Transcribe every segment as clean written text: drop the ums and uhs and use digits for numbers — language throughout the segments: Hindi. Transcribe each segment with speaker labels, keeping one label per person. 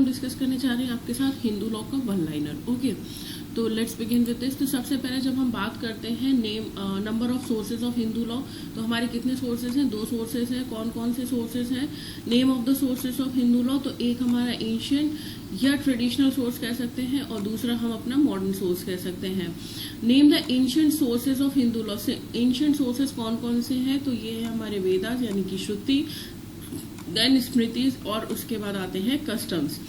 Speaker 1: डिस्कस करने जा रहे हैं आपके साथ हिंदू लॉ का वन लाइनर। ओके, तो लेट्स बिगिन विद दिस। तो सबसे पहले जब हम बात करते हैं number of sources of Hindu law, तो हमारे कितने सोर्सेज हैं? 2 सोर्सेज हैं। कौन कौन से सोर्सेज हैं? Name of the sources of Hindu law, तो एक हमारा एंशियंट या ट्रेडिशनल सोर्स कह सकते हैं और दूसरा हम अपना मॉडर्न सोर्स कह सकते हैं। Name the ancient sources of Hindu law. से एंशियंट सोर्सेज कौन कौन से हैं? तो ये है हमारे वेदास यानी कि श्रुति, देन स्मृतिज, और उसके बाद आते हैं कस्टम्स।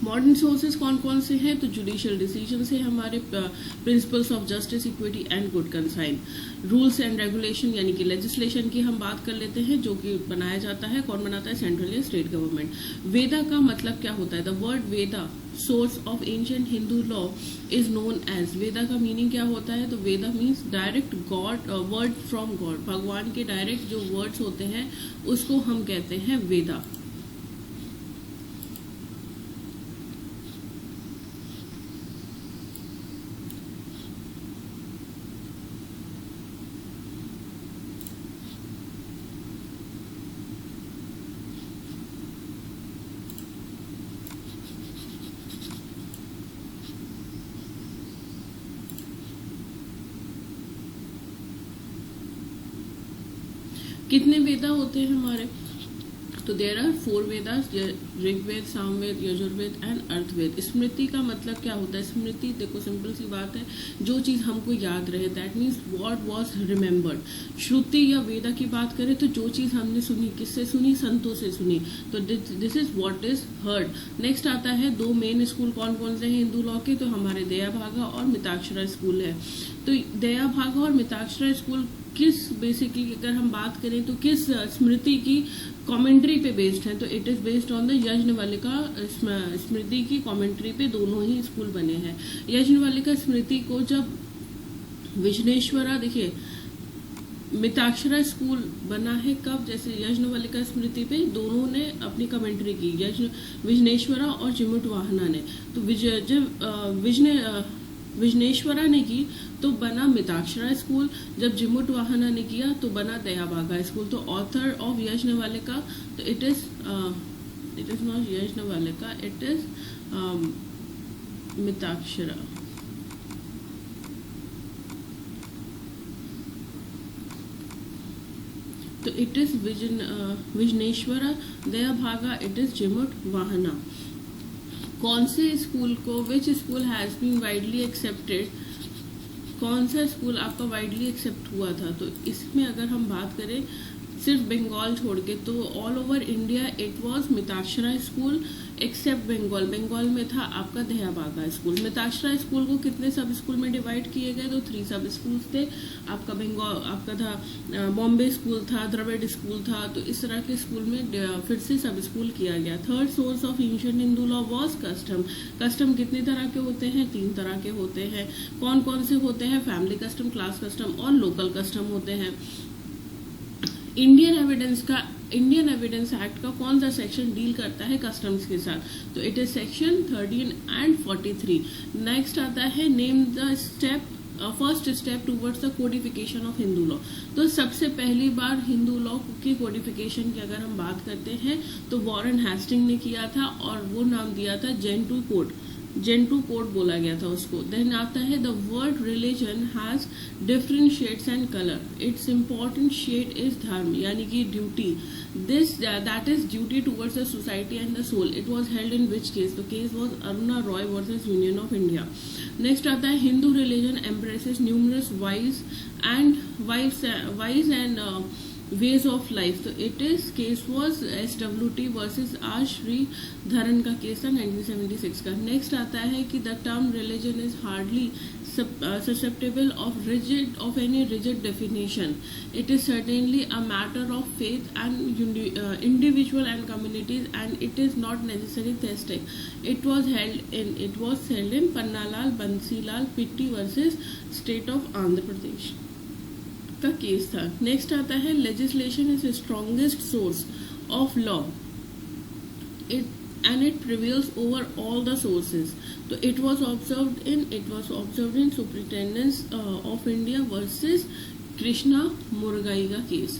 Speaker 1: मॉडर्न सोर्सेज कौन कौन से हैं? तो जुडिशियल डिसीजन से हमारे principles of justice, equity and good consign. Rules and regulation यानी कि लेजिस्लेशन की हम बात कर लेते हैं, जो कि बनाया जाता है, कौन बनाता है? सेंट्रल या स्टेट गवर्नमेंट। वेदा का मतलब क्या होता है? The word Veda, source of ancient Hindu law, is known as. Veda का मीनिंग क्या होता है? तो Veda means direct God, word from God. भगवान के डायरेक्ट जो वर्ड्स होते हैं उसको हम कहते हैं वेदा। कितने वेदा होते हैं हमारे? तो there are 4 Vedas, Rigveda, Samveda, Yajurveda and Atharvaveda. Smriti का मतलब क्या होता है? स्मृति देखो सिंपल सी बात है, जो चीज हमको याद रहे, that means what was remembered. Shruti या वेदा की बात करें तो जो चीज हमने सुनी, किससे सुनी? संतों से सुनी, तो this is what is heard. Next आता है 2 मेन स्कूल कौन कौन से हैं हिंदू लॉ के? तो हमारे दया भागा और मिताक्षरा स्कूल है। तो दया भागा और मिताक्षरा स्कूल किस, बेसिकली अगर हम बात करें तो किस स्मृति की कमेंट्री पे बेस्ड है? तो it is based on the Yajnavalkya Smriti की कमेंट्री पे दोनों ही स्कूल बने हैं। यज्ञवल्क्य स्मृति को जब विजनेश्वरा, देखिए मिताक्षरा स्कूल बना है कब? जैसे यज्ञवल्क्य स्मृति पे दोनों ने अपनी कमेंट्री की, विजनेश्वरा और जिमुट वाहना ने। तो जब विजनेश्वरा ने की तो बना मिताक्षरा स्कूल, जब जिमुट वाहना ने किया तो बना दया भागा स्कूल। तो ऑथर ऑफ यज्ञवल्क्य, तो it is not Yajnavalkya, it is Mitakshara. तो इट इज विजनेश्वरा, दया भागा, इट इज जिमुट वाहना। कौन से स्कूल को, which school has been widely accepted, कौन सा स्कूल आपका वाइडली एक्सेप्ट हुआ था? तो इसमें अगर हम बात करें सिर्फ बंगाल छोड़ के, तो all over India it was Mitakshara school except Bengal. Bengal में था आपका दया भागा स्कूल। मिताक्षरा स्कूल को कितने सब स्कूल में डिवाइड किए गए? तो 3 सब स्कूल थे। आपका बंगाल, आपका था बॉम्बे स्कूल था, द्रविड़ स्कूल था, तो इस तरह के स्कूल में फिर से सब स्कूल किया गया। Third source of ancient Hindu law was custom. Custom कितने तरह के होते हैं? 3 तरह के होते हैं। कौन कौन से होते हैं? फैमिली कस्टम, क्लास कस्टम और लोकल कस्टम होते हैं। इंडियन एविडेंस एक्ट का कौन सा सेक्शन डील करता है कस्टम्स के साथ? तो it is section 13 and 43। Next आता है name the first step towards the codification of Hindu law. तो सबसे पहली बार हिंदू लॉ की कोडिफिकेशन की अगर हम बात करते हैं तो वॉरेन हेस्टिंग ने किया था और वो नाम दिया था जेंटू कोड। जेंटू कोड बोला गया था उसको। देन आता है the word religion has different shades and colour. Its important shade is dharma यानी कि duty. This that is duty towards the society and the soul. It was held in which case? The case was Aruna Roy versus union of India. Next आता है Hindu religion embraces numerous wise and ways of life. तो it is case was SWT versus R Shri Dharan का केस था 1976 का। नेक्स्ट आता है कि the term religion is hardly susceptible of any rigid definition. It is certainly a matter of faith and individual and communities, and it is not necessarily theistic. It was held in Pannalal Bansilal Pitti versus State of Andhra Pradesh का केस था। नेक्स्ट आता है legislation is strongest source of law and it prevails over all the sources. So it was observed in Superintendence of India versus Krishna Murugai का केस।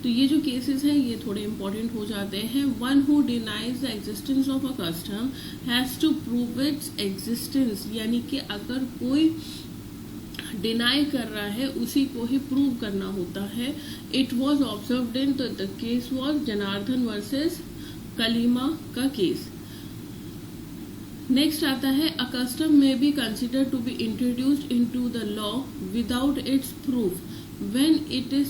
Speaker 1: तो ये जो केसेस हैं ये थोड़े इंपॉर्टेंट हो जाते हैं। One who denies the existence of a custom has to prove its existence, यानी कि अगर कोई डिनाई कर रहा है उसी को ही प्रूव करना होता है। इट वॉज ऑब्जर्व्ड इन, तो the case was Janardhan versus Kalima का केस। नेक्स्ट आता है a custom may be consider to be introduced into the law without its proof when it is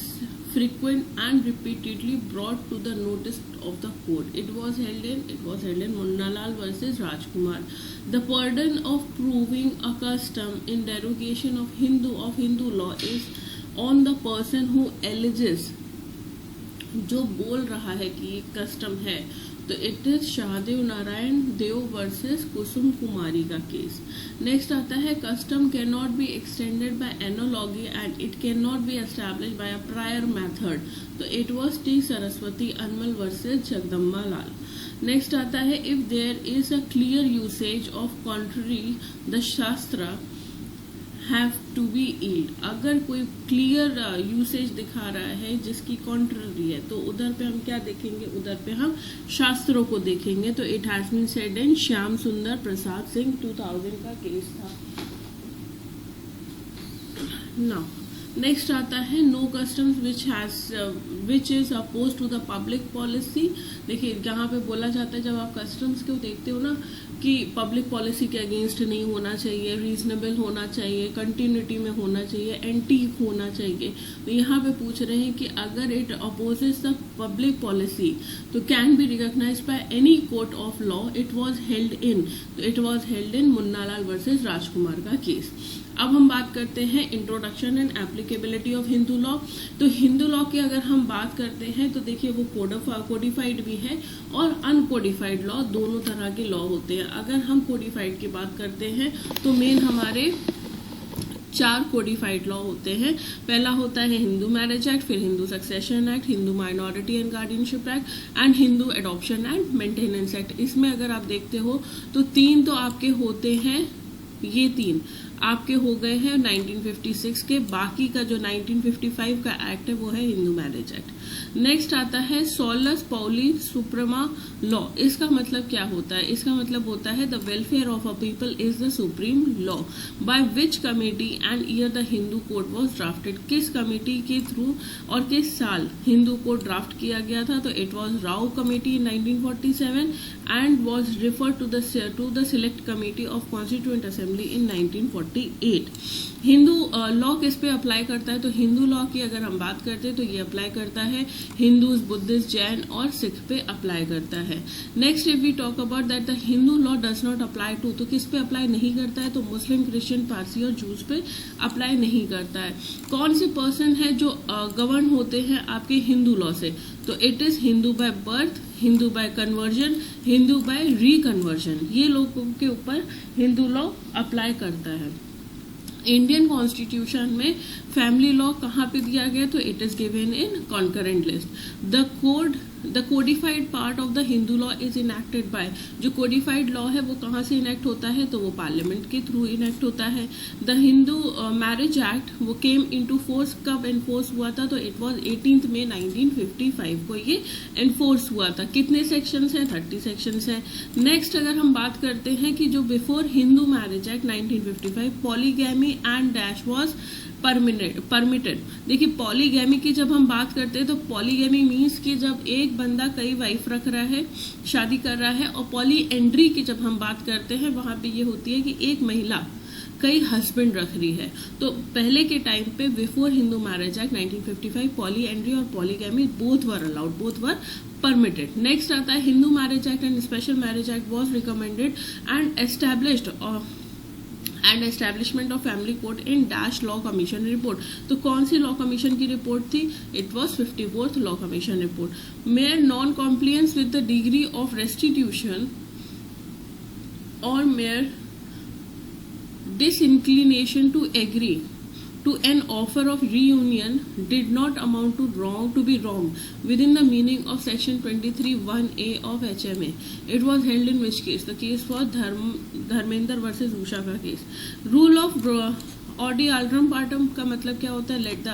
Speaker 1: frequent and repeatedly brought to the notice of the court. It was held in Munnalal versus Rajkumar. The burden of proving a custom in derogation of Hindu law is on the person who alleges, जो बोल रहा है कि ये कस्टम है। तो it is Shahdev Narayan Dev versus Kusum Kumari का केस। नेक्स्ट आता है custom can not be extended by analogy and it can not be established by a prior method. तो it was T Saraswati Ammal versus Jagdamba Lal. Next आता है if there is a clear usage of contrary the shastra have to be yield. अगर कोई क्लियर यूसेज दिखा रहा है जिसकी कॉन्ट्ररी है तो उधर पे हम क्या देखेंगे, उधर पे हम शास्त्रों को देखेंगे। तो it has been said in Shyam Sundar Prasad Singh 2000 का केस था। नाउ नेक्स्ट आता है no customs which is oppose to the public policy. देखिए यहाँ पे बोला जाता है जब आप कस्टम्स को देखते हो ना कि पब्लिक पॉलिसी के अगेंस्ट नहीं होना चाहिए, रीजनेबल होना चाहिए, कंटिन्यूटी में होना चाहिए, एंटीक होना चाहिए। तो यहाँ पे पूछ रहे हैं कि अगर it opposes the public policy तो can be recognised by any court of law. It was held in, तो it was held in Munnalal versus Rajkumar का केस। अब हम बात करते हैं introduction and applicability of Hindu law. तो हिंदू लॉ की अगर हम बात करते हैं तो देखिए वो कोडिफाइड भी है और अनकोडिफाइड लॉ, दोनों तरह के लॉ होते हैं। अगर हम कोडिफाइड की बात करते हैं तो मेन हमारे 4 कोडिफाइड लॉ होते हैं। पहला होता है हिंदू मैरिज एक्ट, फिर Hindu succession act, Hindu minority and guardianship act and Hindu adoption and maintenance act. इसमें अगर आप देखते हो तो 3 तो आपके होते हैं, ये 3 आपके हो गए हैं 1956 के, बाकी का जो 1955 का एक्ट है वो है हिंदू मैरिज एक्ट। नेक्स्ट आता है सोलस पॉली सुप्रीमा लॉ। इसका मतलब क्या होता है, इसका मतलब होता है the welfare of a people is the supreme law by which committee and year the Hindu code was drafted. किस कमेटी के थ्रू और किस साल हिंदू कोड ड्राफ्ट किया गया था, तो it was Rau committee in 1947 and was referred to the select committee of constituent assembly in 1948। Hindu law किस पे अप्लाई करता है, तो हिंदू लॉ की अगर हम बात करते हैं तो ये अप्लाई करता है हिंदूज, बुद्धिस्ट, जैन और सिख पे अप्लाई करता है। Next if we talk about that the Hindu law does not apply to, तो किस पे अप्लाई नहीं करता है, तो मुस्लिम, क्रिश्चियन, पारसी और जूस पे अप्लाई नहीं करता है। कौन से पर्सन है जो गवर्न होते हैं आपके हिंदू लॉ से, तो it is Hindu by birth, Hindu by conversion, Hindu by reconversion. ये लोगों के ऊपर हिंदू लॉ अप्लाई करता है। इंडियन कॉन्स्टिट्यूशन में फैमिली लॉ कहाँ पे दिया गया, तो it is given in concurrent list. The codified part of the Hindu law is enacted by, जो कोडिफाइड लॉ है वो कहाँ से इनैक्ट होता है, तो वो पार्लियामेंट के थ्रू इनैक्ट होता है। द हिंदू मैरिज एक्ट वो केम इनटू फोर्स, कब एनफोर्स हुआ था, तो इट वाज 18 मई 1955 को ये एनफोर्स हुआ था। कितने सेक्शंस हैं, 30 सेक्शंस हैं। नेक्स्ट अगर हम बात करते हैं कि जो before Hindu marriage act 1955 polygamy and dash was permitted. देखिए पॉलीगैमी की जब हम बात करते हैं तो पॉलीगैमी मीन्स कि जब एक बंदा कई वाइफ रख रहा है, शादी कर रहा है, और पॉली एंड्री की जब हम बात करते हैं वहां पे ये होती है कि एक महिला कई हस्बैंड रख रही है। तो पहले के टाइम पे before Hindu marriage act 1955 polyandry और polygamy both were allowed, both were permitted. Next आता है Hindu marriage act and special marriage act was recommended and established and establishment of family code in dash law commission report. तो कौन सी लॉ कमीशन की रिपोर्ट थी, it was 54th law commission report. Mere non compliance with the degree of restitution और mere disinclination to agree to an offer of reunion did not amount to be wrong within the meaning of section 23(1)(a) of HMA. It was held in which case? The case was Dharmender versus Usha का case. Rule ऑडी आल्ट्रम पार्टम का मतलब क्या होता है, let the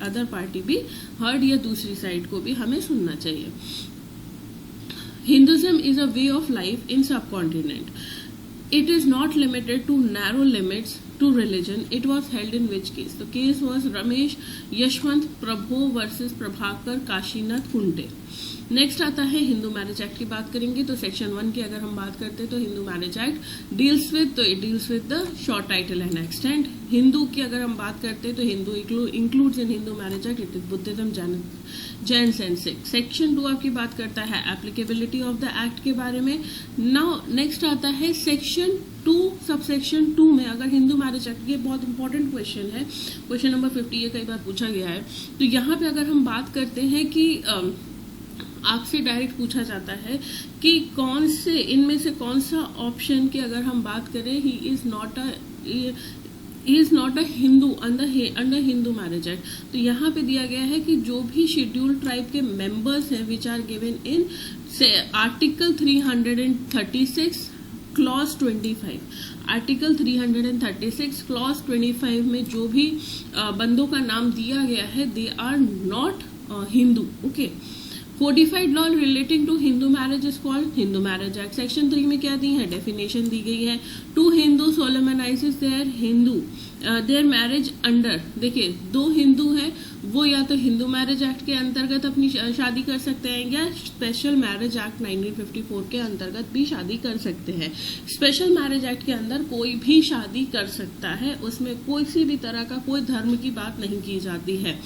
Speaker 1: other party be heard, या दूसरी साइड को भी हमें सुनना चाहिए। Hinduism is a way of life in subcontinent. It is not limited to narrow limits to religion. It was held in which case? The case was Ramesh Yashwant Prabhu versus Prabhakar Kashinath Kunte. Next आता है हिंदू मैरिज एक्ट की बात करेंगे। तो सेक्शन 1 की अगर हम बात करते हैं तो Hindu marriage act deals with, तो it deals with the short title and extent. Hindu की अगर हम बात करते हैं तो Hindu includes in Hindu marriage act it is Buddhism, Jain and Sikh. Section 2 आपकी बात करता है एप्लीकेबिलिटी ऑफ द एक्ट के बारे में। नाउ नेक्स्ट आता है सेक्शन 2 सबसेक्शन 2 में अगर हिंदू मैरिज एक्ट, ये बहुत इंपॉर्टेंट क्वेश्चन है, क्वेश्चन नंबर 50, ये कई बार पूछा गया है। तो यहाँ पे अगर हम बात करते हैं कि आपसे डायरेक्ट पूछा जाता है कि कौन से इनमें से कौन सा ऑप्शन की अगर हम बात करें he is not a Hindu under Hindu marriage act. तो यहाँ पे दिया गया है कि जो भी शेड्यूल्ड ट्राइब के मेंबर्स हैं which are given in article 336 clause 25, article 336 clause 25 में जो भी बंदों का नाम दिया गया है they are not Hindu. Okay, codified law relating to Hindu marriage is called Hindu marriage act. Section 3 में क्या दी है, डेफिनेशन दी गई है। Two Hindu solemnises their marriage under, देखिए 2 हिंदू हैं वो या तो हिंदू मैरिज एक्ट के अंतर्गत अपनी शादी कर सकते हैं या स्पेशल मैरिज एक्ट 1954 के अंतर्गत भी शादी कर सकते हैं। स्पेशल मैरिज एक्ट के अंदर कोई भी शादी कर सकता है, उसमें कोई भी तरह का कोई धर्म की बात नहीं की जाती है।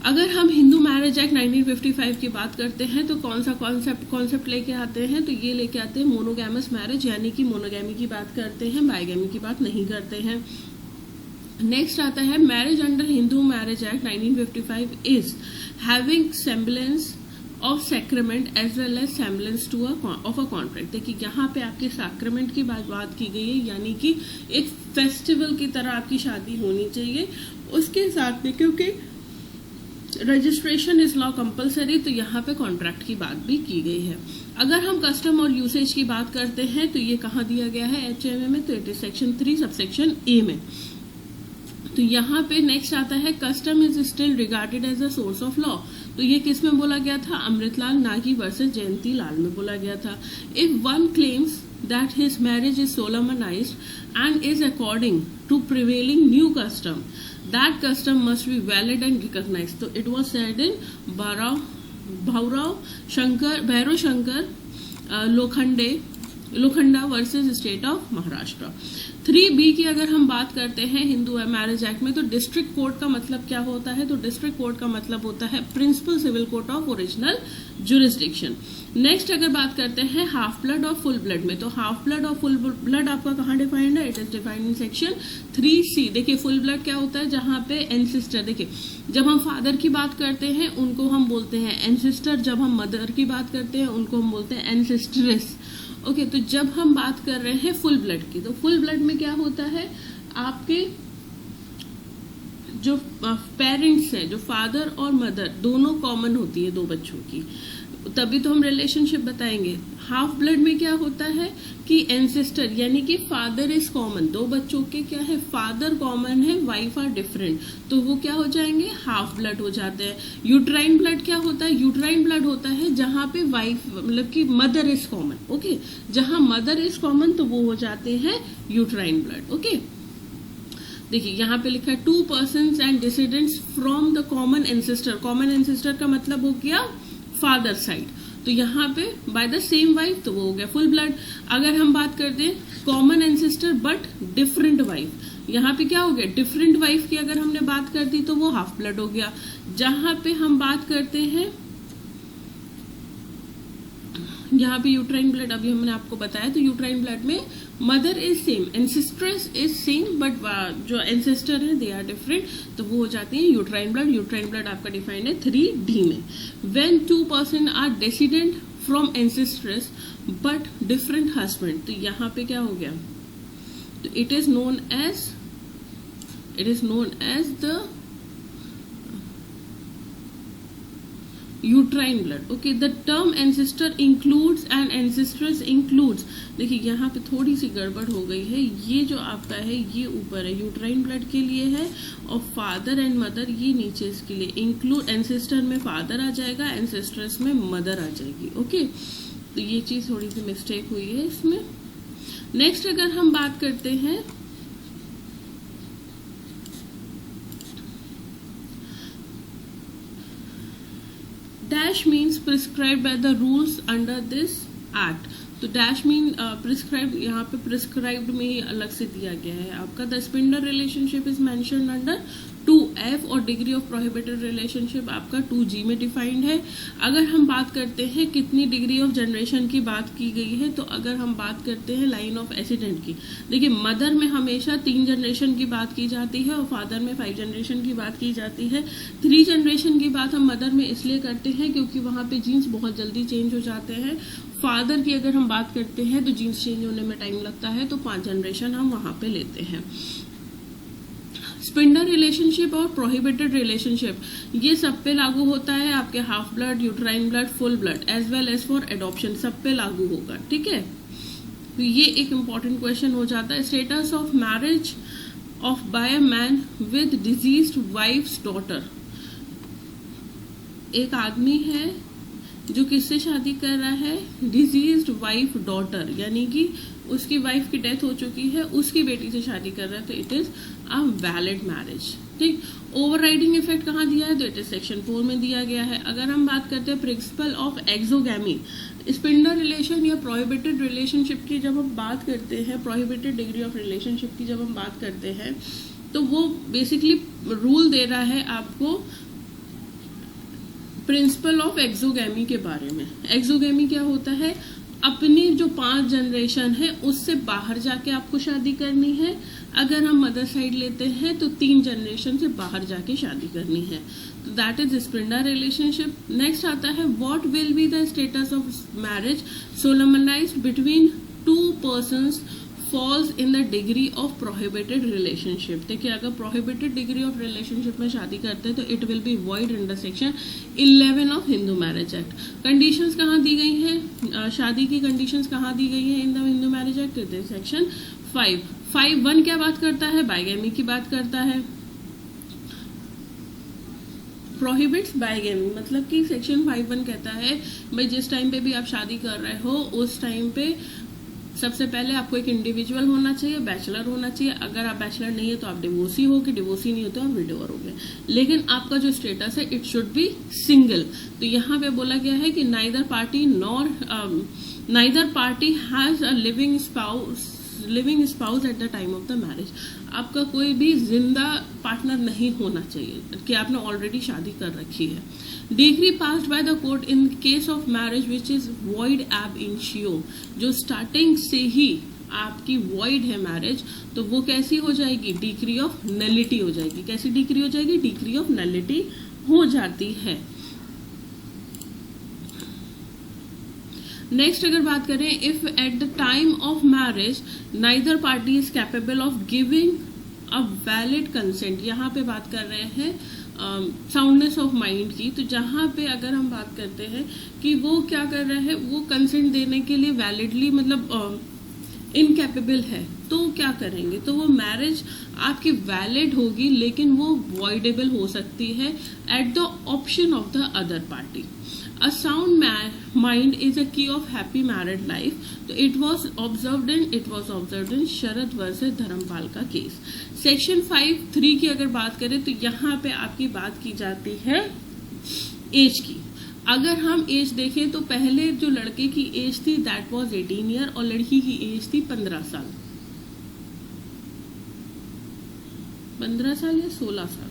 Speaker 1: अगर हम हिंदू मैरिज एक्ट 1955 की बात करते हैं तो कौन सा कॉन्सेप्ट लेके आते हैं, तो ये लेके आते हैं मोनोगैमस मैरिज, यानी कि मोनोगैमी की बात करते हैं, बाइगैमी की बात नहीं करते हैं। नेक्स्ट आता है marriage under Hindu marriage act 1955 is having semblance of sacrament as well as semblance to of a contract. देखिए यहाँ पे आपके सैक्रेमेंट की बात की गई है, यानी कि एक फेस्टिवल की तरह आपकी शादी होनी चाहिए उसके साथ में, क्योंकि रजिस्ट्रेशन इज लॉ कंपलसरी, तो यहाँ पे कॉन्ट्रैक्ट की बात भी की गई है। अगर हम कस्टम और यूसेज की बात करते हैं तो ये कहाँ दिया गया है, HMA में, तो it is section 3 subsection A में। तो यहाँ पे नेक्स्ट आता है custom is still regarded as a source of law. तो ये किस में बोला गया था, अमृतलाल नागी वर्सेस जयंती लाल में बोला गया था। If one claims that his marriage is solemnized and is according to prevailing new custom, that custom must be valid and recognized. So it was said in Bhairav Shankar Lokhanda versus state of Maharashtra. 3B की अगर हम बात करते हैं हिंदू मैरिज एक्ट में, तो डिस्ट्रिक्ट कोर्ट का मतलब क्या होता है, तो डिस्ट्रिक्ट कोर्ट का मतलब होता है principal civil court of original jurisdiction. Next अगर बात करते हैं हाफ ब्लड और फुल ब्लड में, तो हाफ ब्लड और फुल ब्लड आपका कहाँ डिफाइंड है, it is defined in section 3C। देखिए फुल ब्लड क्या होता है, जहां पे एंसिस्टर, देखिए जब हम फादर की बात करते हैं उनको हम बोलते हैं एंसिस्टर, जब हम मदर की बात करते हैं उनको हम बोलते हैं एंसिस्ट्रेस। ओके, तो जब हम बात कर रहे हैं फुल ब्लड की, तो फुल ब्लड में क्या होता है, आपके जो पेरेंट्स हैं, जो फादर और मदर दोनों कॉमन होती है 2 बच्चों की, तभी तो हम रिलेशनशिप बताएंगे। हाफ ब्लड में क्या होता है कि एंसेस्टर, यानी कि फादर इज कॉमन, 2 बच्चों के क्या है, फादर कॉमन है, वाइफ आर डिफरेंट, तो वो क्या हो जाएंगे, हाफ ब्लड हो जाते हैं। यूट्राइन ब्लड क्या होता है, यूट्राइन ब्लड होता है जहां पे वाइफ मतलब कि मदर इज कॉमन। ओके, जहां मदर इज कॉमन तो वो हो जाते हैं यूट्राइन ब्लड। ओके, देखिए यहाँ पे लिखा है 2 persons and descendants from the common ancestor. Common ancestor का मतलब हो गया फादर साइड, तो यहाँ पे बाय द सेम वाइफ, तो वो हो गया फुल ब्लड। अगर हम बात करते हैं common ancestor but different wife, यहाँ पे क्या हो गया, डिफरेंट वाइफ की अगर हमने बात कर दी तो वो हाफ ब्लड हो गया। जहां पे हम बात करते हैं यहाँ पे यूट्राइन ब्लड, अभी हमने आपको बताया, तो यूट्राइन ब्लड में mother is same, ancestress is same, but जो एंसेस्टर है दे आर डिफरेंट, तो वो हो जाती है यूट्राइन ब्लड। यूट्राइन ब्लड आपका डिफाइंड है 3D में। When 2 persons are descendant from ancestress but different husband, तो यहाँ पे क्या हो गया, तो it is known as the uterine blood. Okay, the term ancestor includes and ancestress includes, देखिए यहाँ पे थोड़ी सी गड़बड़ हो गई है, ये जो आपका है ये ऊपर है, यूट्राइन ब्लड के लिए है, और फादर एंड मदर ये नीचे इसके लिए। इंक्लूड एंसेस्टर में फादर आ जाएगा, एंसेस्ट्रेस में मदर आ जाएगी। ओके, तो ये चीज थोड़ी सी मिस्टेक हुई है इसमें। नेक्स्ट अगर हम बात करते हैं dash means prescribe by the rules under this act. तो डैश मीन प्रिस्क्राइब, यहाँ पे प्रिस्क्राइब्ड में ही अलग से दिया गया है आपका। The sapinda relationship is mentioned under 2F और डिग्री ऑफ प्रोहिबिटेड रिलेशनशिप आपका 2G में डिफाइंड है। अगर हम बात करते हैं कितनी डिग्री ऑफ जनरेशन की बात की गई है, तो अगर हम बात करते हैं लाइन ऑफ एसिडेंट की, देखिए मदर में हमेशा 3 जनरेशन की बात की जाती है और फादर में 5 जनरेशन की बात की जाती है। 3 जनरेशन की बात हम मदर में इसलिए करते हैं क्योंकि वहां पे जीन्स बहुत जल्दी चेंज हो जाते हैं। फादर की अगर हम बात करते हैं तो जीन्स चेंज होने में टाइम लगता है, तो 5 जनरेशन हम वहां पे लेते हैं। स्पिंडर रिलेशनशिप और प्रोहिबिटेड रिलेशनशिप ये सब पे लागू होता है, आपके half blood, uterine blood, full blood as well as for adoption, सब पे लागू होगा। ठीक है, तो ये एक इंपॉर्टेंट क्वेश्चन हो जाता है। Status of marriage of by a man with deceased wife's daughter, एक आदमी है जो किससे शादी कर रहा है, डिजीज्ड वाइफ डॉटर, यानी कि उसकी वाइफ की डेथ हो चुकी है, उसकी बेटी से शादी कर रहा है, तो it is a valid marriage. ठीक, ओवरराइडिंग इफेक्ट कहाँ दिया है, तो इट इज सेक्शन 4 में दिया गया है। अगर हम बात करते हैं प्रिंसिपल ऑफ एक्सोगैमी, स्पिंडर रिलेशन या प्रोहिबिटेड रिलेशनशिप की जब हम बात करते हैं, प्रोहिबिटेड डिग्री ऑफ रिलेशनशिप की जब हम बात करते हैं, तो वो बेसिकली रूल दे रहा है आपको प्रिंसिपल ऑफ एक्सोगैमी के बारे में। एक्सोगैमी क्या होता है, अपनी जो 5 जनरेशन है उससे बाहर जाके आपको शादी करनी है। अगर हम मदर साइड लेते हैं तो 3 जनरेशन से बाहर जाके शादी करनी है, तो that is sapinda relationship. Next आता है what will be the status of marriage solemnised between 2 persons falls in the degree of prohibited relationship. देखिए अगर प्रोहिबिटेड डिग्री ऑफ रिलेशनशिप में शादी करते हैं तो it will be void under section 11 of Hindu marriage act. Conditions कहाँ दी गई हैं, शादी की कंडीशंस कहाँ दी गई है in the Hindu marriage act, section 5.1 क्या बात करता है, बाइगेमी की बात करता है। प्रोहिबिट्स बाइगेमी, मतलब कि सेक्शन 5.1 कहता है भाई जिस टाइम पे भी आप शादी कर रहे हो उस टाइम पे सबसे पहले आपको एक इंडिविजुअल होना चाहिए, बैचलर होना चाहिए। अगर आप बैचलर नहीं है तो आप डिवोर्सी हो, कि डिवोर्सी नहीं हो तो आप विडोवर हो गए, लेकिन आपका जो स्टेटस है इट शुड बी सिंगल। तो यहाँ पे बोला गया है कि neither party has a living spouse eight the time of the marriage. आपका कोई भी जिंदा पार्टनर नहीं होना चाहिए कि आपने ऑलरेडी शादी कर रखी है। Degree passed by the court in case of marriage which is void एब इनिशियो, जो स्टार्टिंग से ही आपकी वॉइड है मैरिज, तो वो कैसी हो जाएगी, डिग्री ऑफ नलिटी हो जाएगी। कैसी डिग्री हो जाएगी, डिग्री ऑफ नलिटी हो जाती है। नेक्स्ट अगर बात करें, if at the time of marriage neither party is capable of giving a valid consent, यहाँ पे बात कर रहे हैं साउंडनेस ऑफ माइंड की। तो जहां पे अगर हम बात करते हैं कि वो क्या कर रहे हैं, वो कंसेंट देने के लिए वैलिडली मतलब इनकैपेबल है, तो क्या करेंगे, तो वो मैरिज आपकी वैलिड होगी लेकिन वो वॉइडेबल हो सकती है at the option of the other party. A sound mind is a key of happy married life. तो it was observed in Sharad versus Dharmpal का केस। सेक्शन 5.3 की अगर बात करें तो यहाँ पे आपकी बात की जाती है एज की। अगर हम एज देखें तो पहले जो लड़के की एज थी दैट वाज 18 ईयर और लड़की की एज थी 15 साल, 15 साल या 16 साल,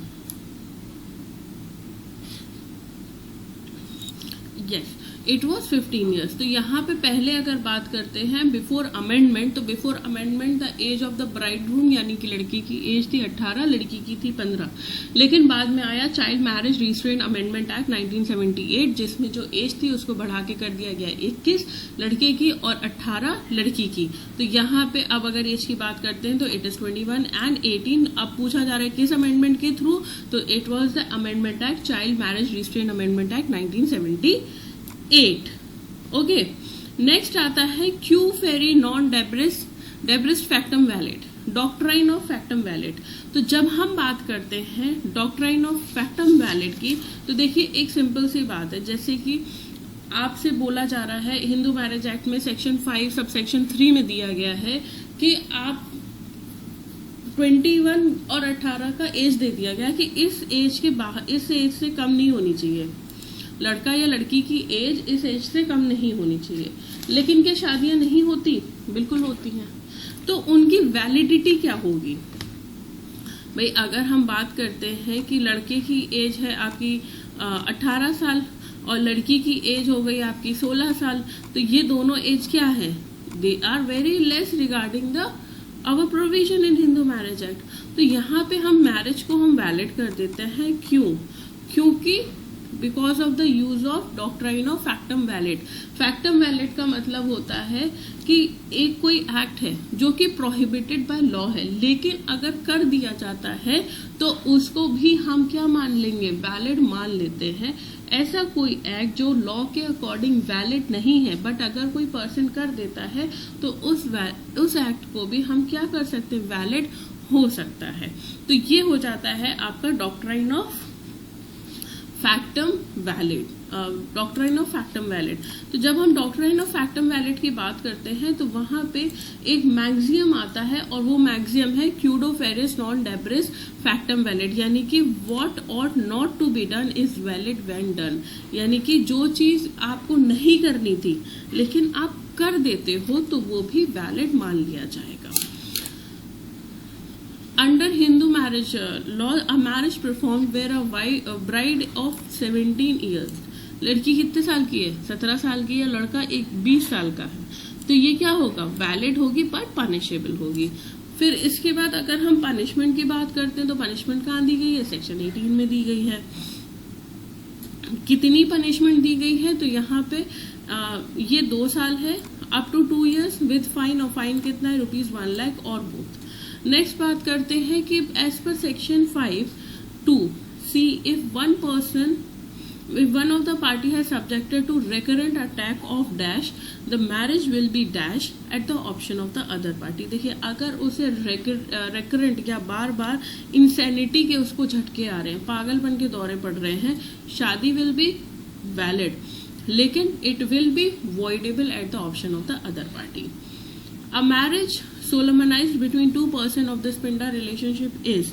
Speaker 1: यस। It was 15 years. तो यहाँ पे पहले अगर बात करते हैं बिफोर अमेंडमेंट, तो before amendment the age of the bridegroom यानी कि लड़की की एज थी 18, लड़की की थी 15। लेकिन बाद में आया child marriage restrain amendment act 1978, जिसमें जो एज थी उसको बढ़ा के कर दिया गया 21 लड़के की और 18 लड़की की। तो यहाँ पे अब अगर एज की बात करते हैं तो इट इज 21 एंड 18। अब पूछा जा रहा है किस अमेंडमेंट के थ्रू, तो it was the amendment act child marriage restrain amendment act 1978। Okay, next आता है quod fieri non debet factum valet, doctrine of factum valet. तो जब हम बात करते हैं डॉक्ट्राइन ऑफ फैक्टम वैलिड की, तो देखिए एक सिंपल सी बात है, जैसे कि आपसे बोला जा रहा है हिंदू मैरिज एक्ट में सेक्शन 5 सब सेक्शन 3 में दिया गया है कि आप 21 और 18 का एज दे दिया गया कि इस एज के बाहर, इस एज से कम नहीं होनी चाहिए, लड़का या लड़की की एज इस एज से कम नहीं होनी चाहिए। लेकिन क्या शादियां नहीं होती? बिल्कुल होती हैं। तो उनकी वैलिडिटी क्या होगी? भाई अगर हम बात करते हैं कि लड़के की एज है आपकी 18 साल और लड़की की एज हो गई आपकी 16 साल, तो ये दोनों एज क्या है? They are very less regarding the our provision in Hindu marriage act. तो यहाँ पे हम मैरिज को हम वैलिड कर देते हैं। क्यों? क्योंकि because of the use of doctrine of factum valet. Factum valet का मतलब होता है कि एक कोई एक्ट है जो कि प्रोहिबिटेड बाय लॉ है, लेकिन अगर कर दिया जाता है तो उसको भी हम क्या मान लेंगे? वैलिड मान लेते हैं। ऐसा कोई एक्ट जो लॉ के अकॉर्डिंग वैलिड नहीं है, बट अगर कोई पर्सन कर देता है तो उस एक्ट को भी हम क्या कर सकते हैं? वैलिड हो सकता है। तो ये हो जाता है आपका doctrine of factum valet, doctrine of factum valet. तो जब हम डॉक्ट्राइन ऑफ फैक्टम वैलिड की बात करते हैं तो वहां पे एक मैक्सियम आता है और वो मैक्सियम है quod fieri non debet factum valid, यानी कि what ought not to be done is valid when done. यानी कि जो चीज आपको नहीं करनी थी लेकिन आप कर देते हो तो वो भी वैलिड मान लिया जाएगा। Under Hindu marriage law, a marriage performed where a bride of 17 years, लड़की कितने साल की है? 17 साल की है, लड़का 20 साल का है, तो ये क्या होगा? वैलिड होगी बट पनिशेबल होगी। फिर इसके बाद अगर हम पनिशमेंट की बात करते हैं तो पनिशमेंट कहाँ दी गई है? सेक्शन 18 में दी गई है। कितनी पनिशमेंट दी गई है? तो यहाँ पे ये 2 साल है, up to 2 years with fine, और फाइन कितना है? ₹1 लाख और बोथ। नेक्स्ट बात करते हैं कि as per section 5(2) C if one of the party has subjected to recurrent attack of dash the marriage will be dash at the option of the other party. देखिए अगर उसे रिकरेंट या बार बार इंसैनिटी के उसको झटके आ रहे हैं, पागलपन के दौरे पड़ रहे हैं, शादी विल बी वैलिड लेकिन it will be voidable at the option of the other party. A marriage solemnized between 2 persons of the spinda relationship is,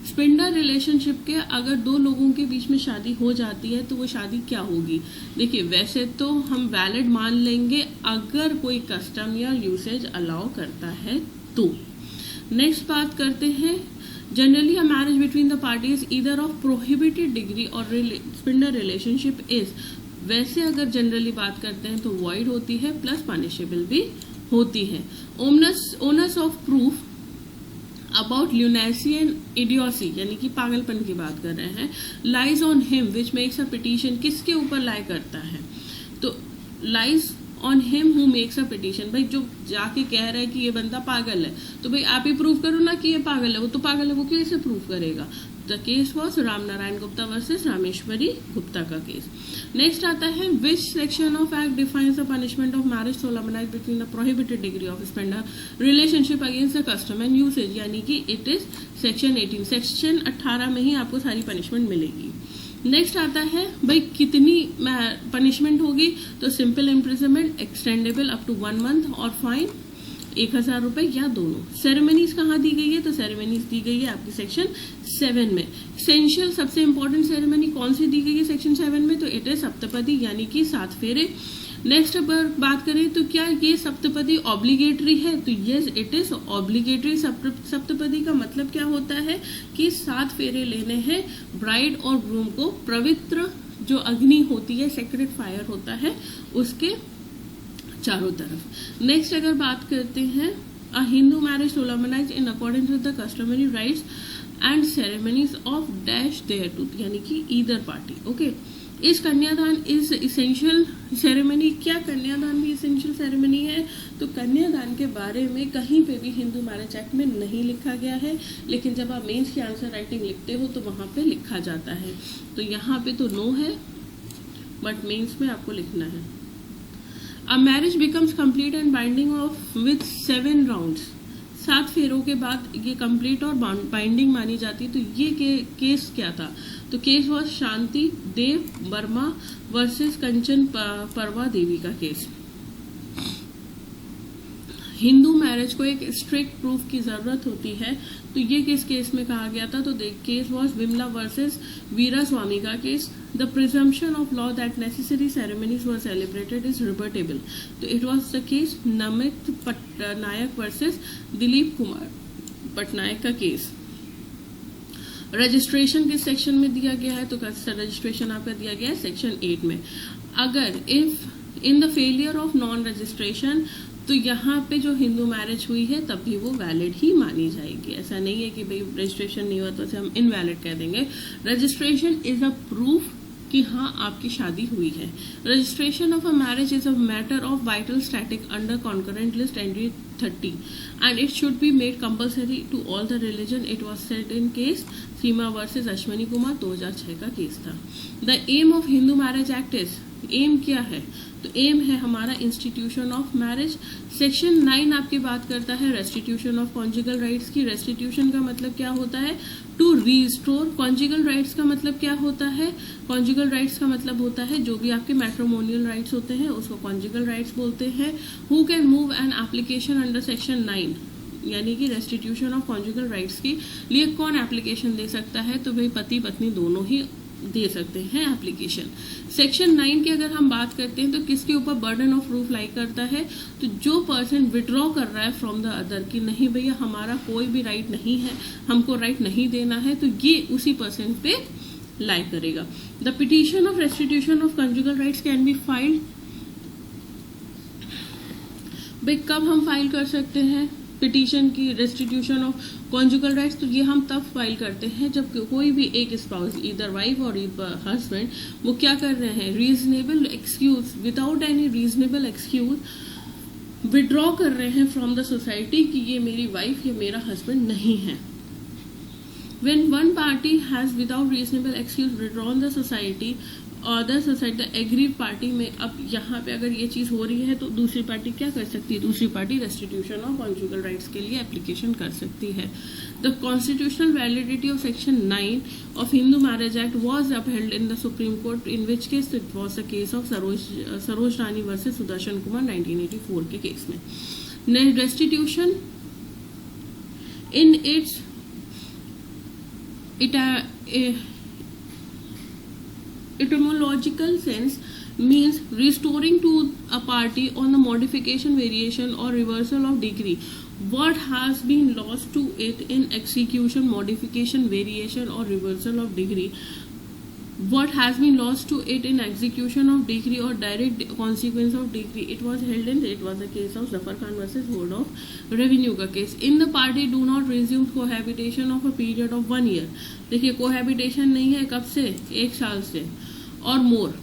Speaker 1: sapinda relationship के अगर 2 लोगों के बीच में शादी हो जाती है तो वो शादी क्या होगी? देखिए वैसे तो हम वैलिड मान लेंगे अगर कोई कस्टम या यूसेज अलाउ करता है तो। नेक्स्ट बात करते हैं generally a marriage between the parties either of prohibited degree और स्पिंडा रिलेशनशिप इज, वैसे अगर जनरली बात करते हैं तो वॉइड होती है प्लस पनिशेबल भी होती है। Onus of proof about lunacy and idiocy, यानी कि पागलपन की बात कर रहे हैं, lies on him which makes a petition, किसके ऊपर लाई करता है? तो lies on him who makes a petition, भाई जो जाके कह रहा है कि ये बंदा पागल है, तो भाई आप ही प्रूव करो ना कि ये पागल है। वो तो पागल है, वो कैसे प्रूव करेगा? The case was Ram Narayan Gupta versus Rameshwari Gupta का केस। नेक्स्ट आता है which section of act defines the punishment of marriage solemnised between the prohibited degree of sapinda relationship against the custom and usage, यानी कि इट इज सेक्शन 18। सेक्शन 18 में ही आपको सारी पनिशमेंट मिलेगी। नेक्स्ट आता है भाई कितनी पनिशमेंट होगी? तो simple imprisonment extendable up to 1 month और फाइन 1000 रुपए या दोनों। सेरेमनीज कहाँ दी गई है? तो सेरेमनीज दी गई है आपकी सेक्शन 7 में। एसेंशियल सबसे इंपॉर्टेंट सेरेमनी कौन सी दी गई है सेक्शन 7 में? तो इट इज सप्तपदी, यानी कि 7 फेरे। नेक्स्ट अगर बात करें तो क्या ये सप्तपदी ऑब्लिगेटरी है? तो yes it is obligatory. Saptapadi का मतलब क्या होता है कि 7 फेरे लेने हैं ब्राइड और ग्रूम को, पवित्र जो अग्नि होती है, सेक्रेड फायर होता है उसके चारों तरफ। नेक्स्ट अगर बात करते हैं, a Hindu marriage solemnise in according with the customary rites and ceremonies of dash thereto, यानी कि ईदर पार्टी। ओके, इस कन्यादान इज इसेंशियल सेरेमनी। क्या कन्यादान भी इसेंशियल सेरेमनी है? तो कन्यादान के बारे में कहीं पे भी हिंदू मैरिज एक्ट में नहीं लिखा गया है, लेकिन जब आप मेंस की आंसर राइटिंग लिखते हो तो वहां पे लिखा जाता है। तो यहाँ पे तो नो है, बट मेंस में आपको लिखना है। A marriage becomes complete and binding of with 7 rounds. 7 फेरों के बाद ये कंप्लीट और बाइंडिंग मानी जाती है। तो ये केस क्या था? तो case was Shanti Dev Verma versus Kanchan Parva Devi का केस। हिंदू मैरिज को एक स्ट्रिक्ट प्रूफ की जरूरत होती है, तो ये किस केस में कहा गया था? तो case was Vimla versus Veera Swami का case. The presumption of law that necessary ceremonies were celebrated is rebuttable. तो it was the case Namit Patnaik versus Dilip Kumar Patnaik का केस। रजिस्ट्रेशन किस सेक्शन में दिया गया है? तो रजिस्ट्रेशन आपका दिया गया है सेक्शन 8 में। अगर if in the failure of non registration, तो यहाँ पे जो हिंदू मैरिज हुई है तब भी वो वैलिड ही मानी जाएगी। ऐसा नहीं है कि भाई रजिस्ट्रेशन नहीं हुआ तो हम इनवैलिड कह देंगे। रजिस्ट्रेशन इज अ प्रूफ कि हाँ आपकी शादी हुई है। Registration of a marriage is a matter of vital static under concurrent list entry 30 and it should be made compulsory to all the religion. It was set in case Seema versus Ashwani Kumar 2006 का केस था। The aim of Hindu marriage act is, aim क्या है? तो एम है हमारा इंस्टीट्यूशन ऑफ मैरिज। सेक्शन 9 आपकी बात करता है रेस्टिट्यूशन ऑफ कॉन्जुगल राइट्स की। रेस्टिट्यूशन का मतलब क्या होता है? To restore. कॉन्जुगल राइट्स का मतलब क्या होता है? कॉन्जुगल राइट्स का मतलब होता है जो भी आपके मैट्रिमोनियल राइट्स होते हैं उसको कॉन्जुगल राइट्स बोलते हैं। Who can move an application under section 9, यानी कि रेस्टिट्यूशन ऑफ कॉन्जुगल राइट्स के लिए कौन एप्लीकेशन दे सकता है? तो भाई पति पत्नी दोनों ही दे सकते हैं एप्लीकेशन। सेक्शन 9 की अगर हम बात करते हैं तो किसके ऊपर बर्डन ऑफ प्रूफ लाई करता है? तो जो पर्सन विड्रॉ कर रहा है फ्रॉम द अदर की नहीं भैया हमारा कोई भी राइट नहीं है, हमको राइट नहीं देना है, तो ये उसी पर्सन पे लाई करेगा। The petition of restitution of conjugal rights can be filed. भाई कब हम फाइल कर सकते हैं पिटीशन की रेस्टिट्यूशन ऑफ कॉन्जुगल राइट्स? तो ये हम तब फाइल करते हैं जब कोई भी एक स्पाउस, इधर वाइफ और हस्बैंड, वो क्या कर रहे हैं? Reasonable excuse, without any reasonable excuse withdraw कर रहे हैं फ्रॉम द सोसाइटी कि ये मेरी वाइफ या मेरा हस्बैंड नहीं है। When one party has without reasonable excuse withdrawn the society or the society, the aggrieved party में, अब यहाँ पे अगर ये चीज हो रही है तो दूसरी पार्टी क्या कर सकती है? दूसरी party restitution of conjugal rights के लिए एप्लीकेशन कर सकती है। The constitutional validity of section 9 of Hindu marriage act was upheld in the supreme court, in which case it was the case of Saroj Rani versus Sudarshan Kumar 1984 के केस में। Restitution in its etymological sense means restoring to a party on the modification, variation or reversal of decree what has been lost to it in execution, modification, variation or reversal of decree what has been lost to it in execution of decree or direct consequence of decree. It was held in, it was the case of Zafar Khan versus Board of Revenue का case. In the party do not resume cohabitation of a period of 1 year. देखिए cohabitation नहीं है कब से? 1 साल से or more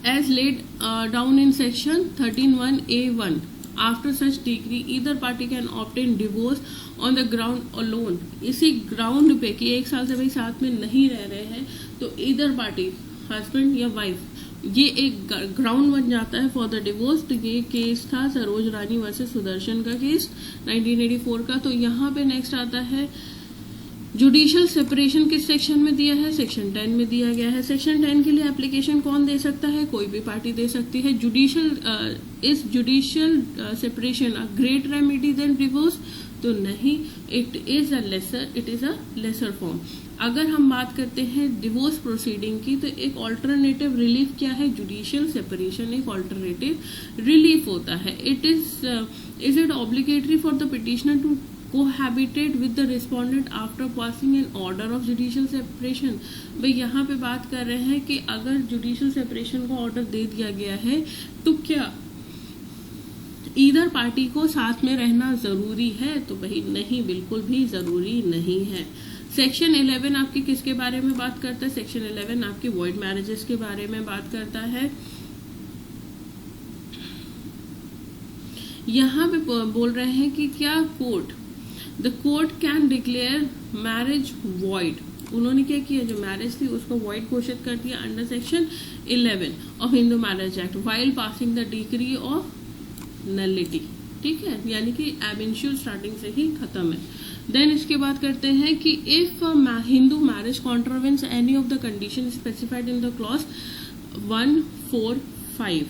Speaker 1: as laid down in section 13(1)(a)(1). After such decree either party can obtain divorce on the ground alone. इसी ग्राउंड पे कि 1 साल से भाई साथ में नहीं रह रहे हैं तो इधर पार्टी हस्बैंड या वाइफ ये एक ग्राउंड बन जाता है फॉर द डिवोर्स। तो ये केस था सरोज रानी वर्सेस सुदर्शन का केस 1984 का। तो यहाँ पे नेक्स्ट आता है जुडिशियल सेपरेशन किस सेक्शन में दिया है? सेक्शन 10 में दिया गया है। सेक्शन 10 के लिए एप्लीकेशन कौन दे सकता है? कोई भी पार्टी दे सकती है। Is judicial separation a great remedy than divorce? तो नहीं, it is a lesser form. अगर हम बात करते हैं डिवोर्स प्रोसीडिंग की तो एक ऑल्टरनेटिव रिलीफ क्या है? जुडिशियल सेपरेशन एक ऑल्टरनेटिव रिलीफ होता है। It is it obligatory for the petitioner to cohabited with the respondent after passing an order of judicial separation। भाई यहाँ पे बात कर रहे हैं कि अगर जुडिशियल सेपरेशन का ऑर्डर दे दिया गया है तो क्या ईदर पार्टी को साथ में रहना जरूरी है? तो भाई नहीं, बिल्कुल भी जरूरी नहीं है। सेक्शन 11 आपकी किसके बारे में बात करता है? सेक्शन 11 आपके वॉइड मैरिजेस के बारे में बात करता है। यहाँ पे बोल रहे हैं कि क्या court, the court can declare marriage void. उन्होंने क्या किया, जो मैरिज थी उसको वॉइड घोषित कर दिया under section 11 of Hindu marriage act while passing the decree of nullity. ठीक है, यानी कि एब इनिशियो स्टार्टिंग से ही खत्म है। देन इसके बाद करते हैं कि if Hindu marriage contravenes any of the condition specified in the clause 1, 4, 5,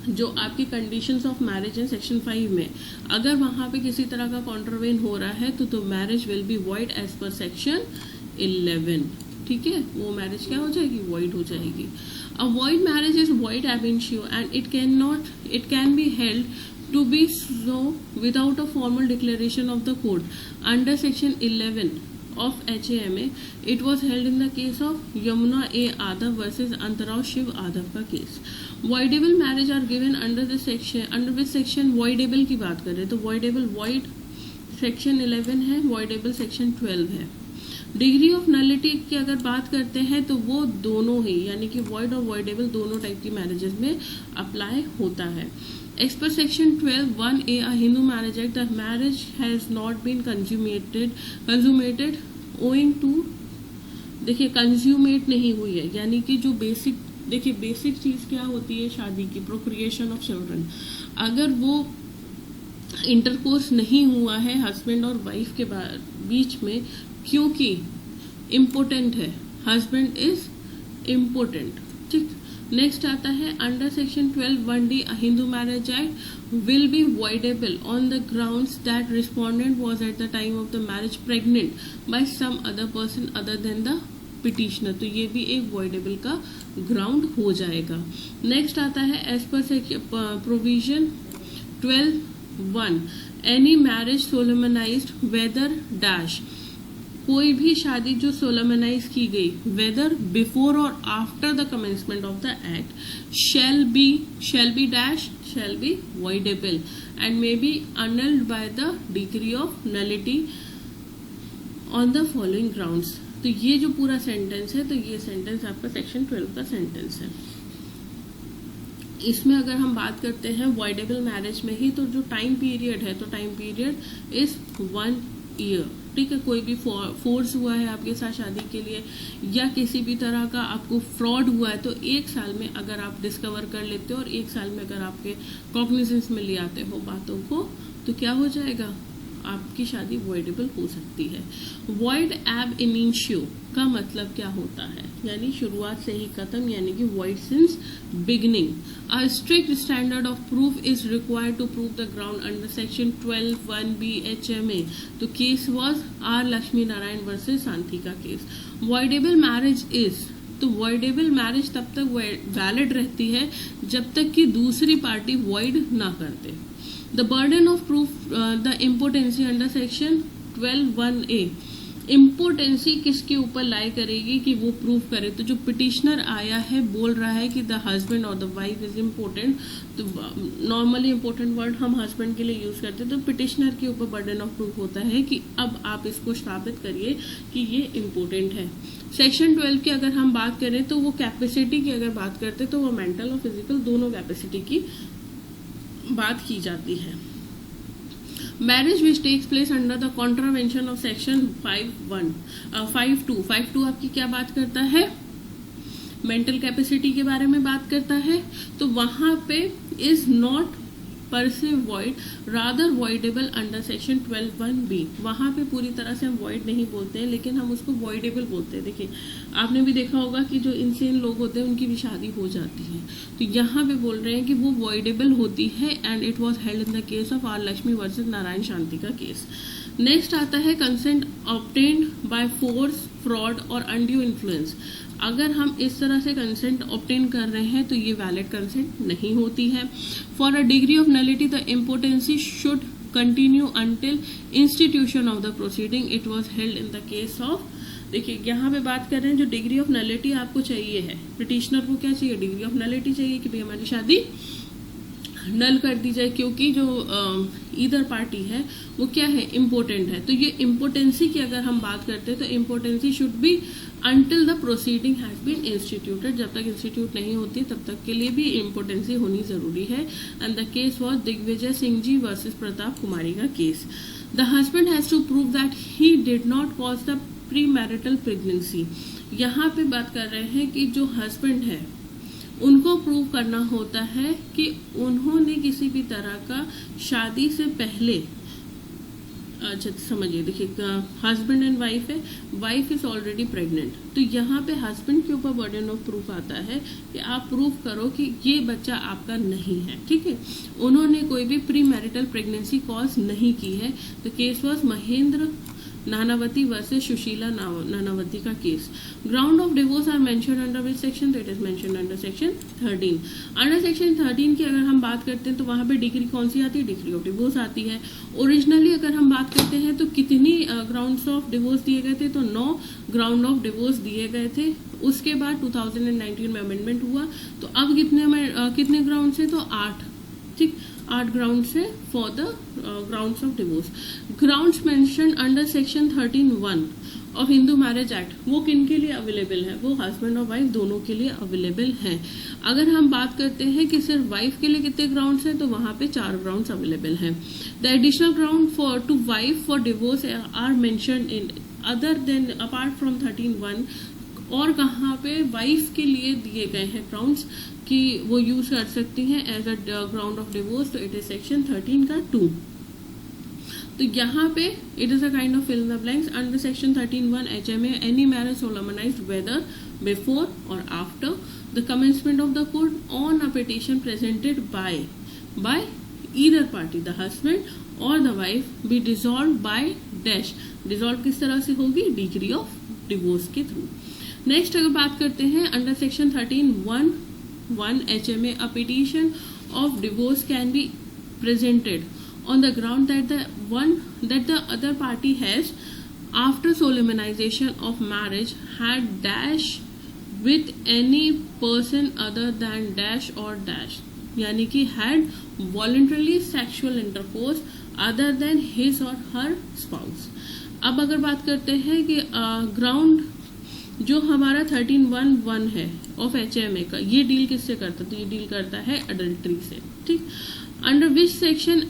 Speaker 1: जो आपकी कंडीशंस ऑफ मैरिज है सेक्शन 5 में, अगर वहां पे किसी तरह का कॉन्ट्रावेन हो रहा है तो marriage will be void as per section 11। ठीक है, वो मैरिज क्या हो जाएगी, वॉइड हो जाएगी। अ वॉइड मैरिज इज वॉइड एब initio and it can be held to be so without a formal declaration of the court under section 11 of HAMA। it was held in the case of Yamuna A Adav versus Antarao Shiv Adav का case. voidable marriage are given under the section, under which section voidable की बात कर रहे हैं तो voidable void section 11 है, voidable section 12 है। डिग्री ऑफ नलिटी की अगर बात करते हैं तो वो दोनों ही, यानी कि वॉइड और वॉइडेबल दोनों टाइप की मैरिजेस में अप्लाई होता है। As per section 12(1)(a) a Hindu marriage act, the marriage has not been consummated owing to, देखिए कंज्यूमेट नहीं हुई है, यानी कि जो बेसिक, देखिए बेसिक चीज क्या होती है शादी की, प्रोक्रिएशन ऑफ चिल्ड्रन। अगर वो इंटरकोर्स नहीं हुआ है हस्बैंड और वाइफ के बीच में, क्योंकि इम्पोर्टेंट है, हस्बैंड इज इम्पोर्टेंट। ठीक, नेक्स्ट आता है under section 12(1)(d) Hindu marriage act will be voidable on the grounds that respondent was at the time of the marriage pregnant by some other person other than the petitioner. तो ये भी एक वॉइडेबल का ग्राउंड हो जाएगा। नेक्स्ट आता है as per provision 12(1) any marriage solemnised whether dash, कोई भी शादी जो सोलमनाइज की गई वेदर बिफोर और after the commencement of the act shall be dash shall be voidable and may be annulled by the decree of nullity on the following grounds। तो ये जो पूरा सेंटेंस है, तो ये सेंटेंस आपका सेक्शन 12 का सेंटेंस है। इसमें अगर हम बात करते हैं वॉइडेबल मैरिज में ही, तो जो टाइम पीरियड है, तो टाइम पीरियड इज 1 ईयर। ठीक है, कोई भी फोर्स हुआ है आपके साथ शादी के लिए या किसी भी तरह का आपको फ्रॉड हुआ है, तो 1 साल में अगर आप डिस्कवर कर लेते हो और 1 साल में अगर आपके कॉग्निजेंस में ले आते हो बातों को, तो क्या हो जाएगा, आपकी शादी वॉइडेबल हो सकती है। वॉइड एब इनिशियो का मतलब क्या होता है, यानी शुरुआत से ही खत्म, यानी कि void since beginning. A strict standard of proof is required to prove the ground under section 12(1)(b) HMA। तो case was R Lakshmi Narayan versus Shanti का केस। वॉइडेबल मैरिज इज, तो वॉइडेबल मैरिज तब तक वैलिड रहती है जब तक कि दूसरी पार्टी वॉइड ना करते। The burden of proof, the impotency under section 12(1)(a), impotency किसके ऊपर लाई करेगी कि वो प्रूफ करे। तो जो पिटिशनर आया है बोल रहा है कि द हस्बैंड और द वाइफ इज इम्पोर्टेंट, तो नॉर्मली इम्पोर्टेंट वर्ड हम हस्बैंड के लिए यूज करते हैं, तो पिटिशनर के ऊपर बर्डन ऑफ प्रूफ होता है कि अब आप इसको साबित करिए कि ये इम्पोर्टेंट है। सेक्शन 12 की अगर हम बात करें तो वो कैपेसिटी की अगर बात करते तो वो मेंटल और फिजिकल दोनों कैपेसिटी की बात की जाती है। Marriage which takes place under the contravention of section 5(2) आपकी क्या बात करता है, मेंटल कैपेसिटी के बारे में बात करता है। तो वहां पे इज नॉट पर से void rather voidable under section 12(1)(b। वहां पे पूरी तरह से हम वॉइड नहीं बोलते हैं, लेकिन हम उसको वॉइडेबल बोलते हैं। देखिए आपने भी देखा होगा कि जो इनसेन लोग होते हैं उनकी भी शादी हो जाती है, तो यहाँ पे बोल रहे हैं कि वो वॉइडेबल होती है and it was held in the case of R Lakshmi versus Narayan Shanti का केस। नेक्स्ट आता है consent obtained by force, fraud और अनड्यू इन्फ्लुएंस। अगर हम इस तरह से कंसेंट ऑब्टेन कर रहे हैं तो ये वैलिड कंसेंट नहीं होती है। For a degree of nullity the impotency should continue until institution of the proceeding. It was held in the case of, देखिए यहाँ पे बात कर रहे हैं जो डिग्री ऑफ नलिटी आपको चाहिए है, पिटिशनर को क्या चाहिए, डिग्री ऑफ नलिटी चाहिए कि भाई हमारी शादी नल कर दी जाए, क्योंकि जो ईदर पार्टी है वो क्या है, इम्पोर्टेंट है। तो ये इम्पोर्टेंसी की अगर हम बात करते हैं तो impotency should be until the proceeding has been instituted, जब तक इंस्टीट्यूट नहीं होती तब तक के लिए भी इम्पोर्टेंसी होनी जरूरी है। And the case was Digvijay Singh ji versus Pratap Kumari का case. The husband has to prove that he did not cause the premarital pregnancy. यहाँ पे बात कर रहे हैं कि जो हस्बैंड है उनको प्रूव करना होता है कि उन्होंने किसी भी तरह का शादी से पहले, अच्छा समझिए, देखिए हस्बैंड एंड वाइफ है, वाइफ इज ऑलरेडी प्रेग्नेंट, तो यहाँ पे हस्बैंड के ऊपर बर्डन ऑफ प्रूफ आता है कि आप प्रूफ करो कि ये बच्चा आपका नहीं है, ठीक है। उन्होंने कोई भी प्री मैरिटल प्रेगनेंसी कॉज नहीं की है। The case was Mahendra Nanavati versus Sushila Nanavati का case. Ground of divorce are mention under which section, तो it is mention under section 13। Under section 13 की अगर हम बात करते हैं तो वहां पे डिग्री कौन सी आती है, डिग्री ऑफ डिवोर्स आती है। ओरिजिनली अगर हम बात करते हैं तो कितनी ग्राउंड्स ऑफ डिवोर्स दिए गए थे, तो 9 ग्राउंड ऑफ डिवोर्स दिए गए थे। उसके बाद 2019 में अमेंडमेंट हुआ, तो अब कितने ग्राउंड से, तो 8, ठीक, 8 ग्राउंड से for the grounds of divorce. Grounds mention under section 13(1) of Hindu marriage act, वो किन के लिए अवेलेबल है, वो हस्बैंड और वाइफ दोनों के लिए अवेलेबल हैं। अगर हम बात करते हैं कि सिर्फ वाइफ के लिए कितने ग्राउंड्स हैं, तो वहां पे 4 ग्राउंड्स अवेलेबल हैं। The additional ground for to wife for divorce are mentioned in other than apart from 13(1), और कहाँ पे वाइफ के लिए दिए गए हैं ग्राउंड्स कि वो यूज कर सकती हैं as a ground of divorce, तो इट इज सेक्शन 13 का 2। तो यहाँ पे it is a kind of fill in the blanks. Under section 13(1) HMA any marriage solemnised whether before और after the commencement of the court on a petition presented by either party, the husband और the wife, be dissolve by dash. Dissolve किस तरह से होगी, डिग्री ऑफ डिवोर्स के थ्रू। नेक्स्ट अगर बात करते हैं under section 13(1) HMA, a petition of divorce can be presented on the ground that the other party has, after solemnization of marriage, had dash with any person other than dash or dash, यानी कि had voluntarily sexual intercourse other than his or her spouse। अब अगर बात करते हैं कि ग्राउंड जो हमारा 13(1) है ऑफ HMA का, ये डील किससे करता है, तो ये डील करता है अडल्ट्री से, ठीक। Under which section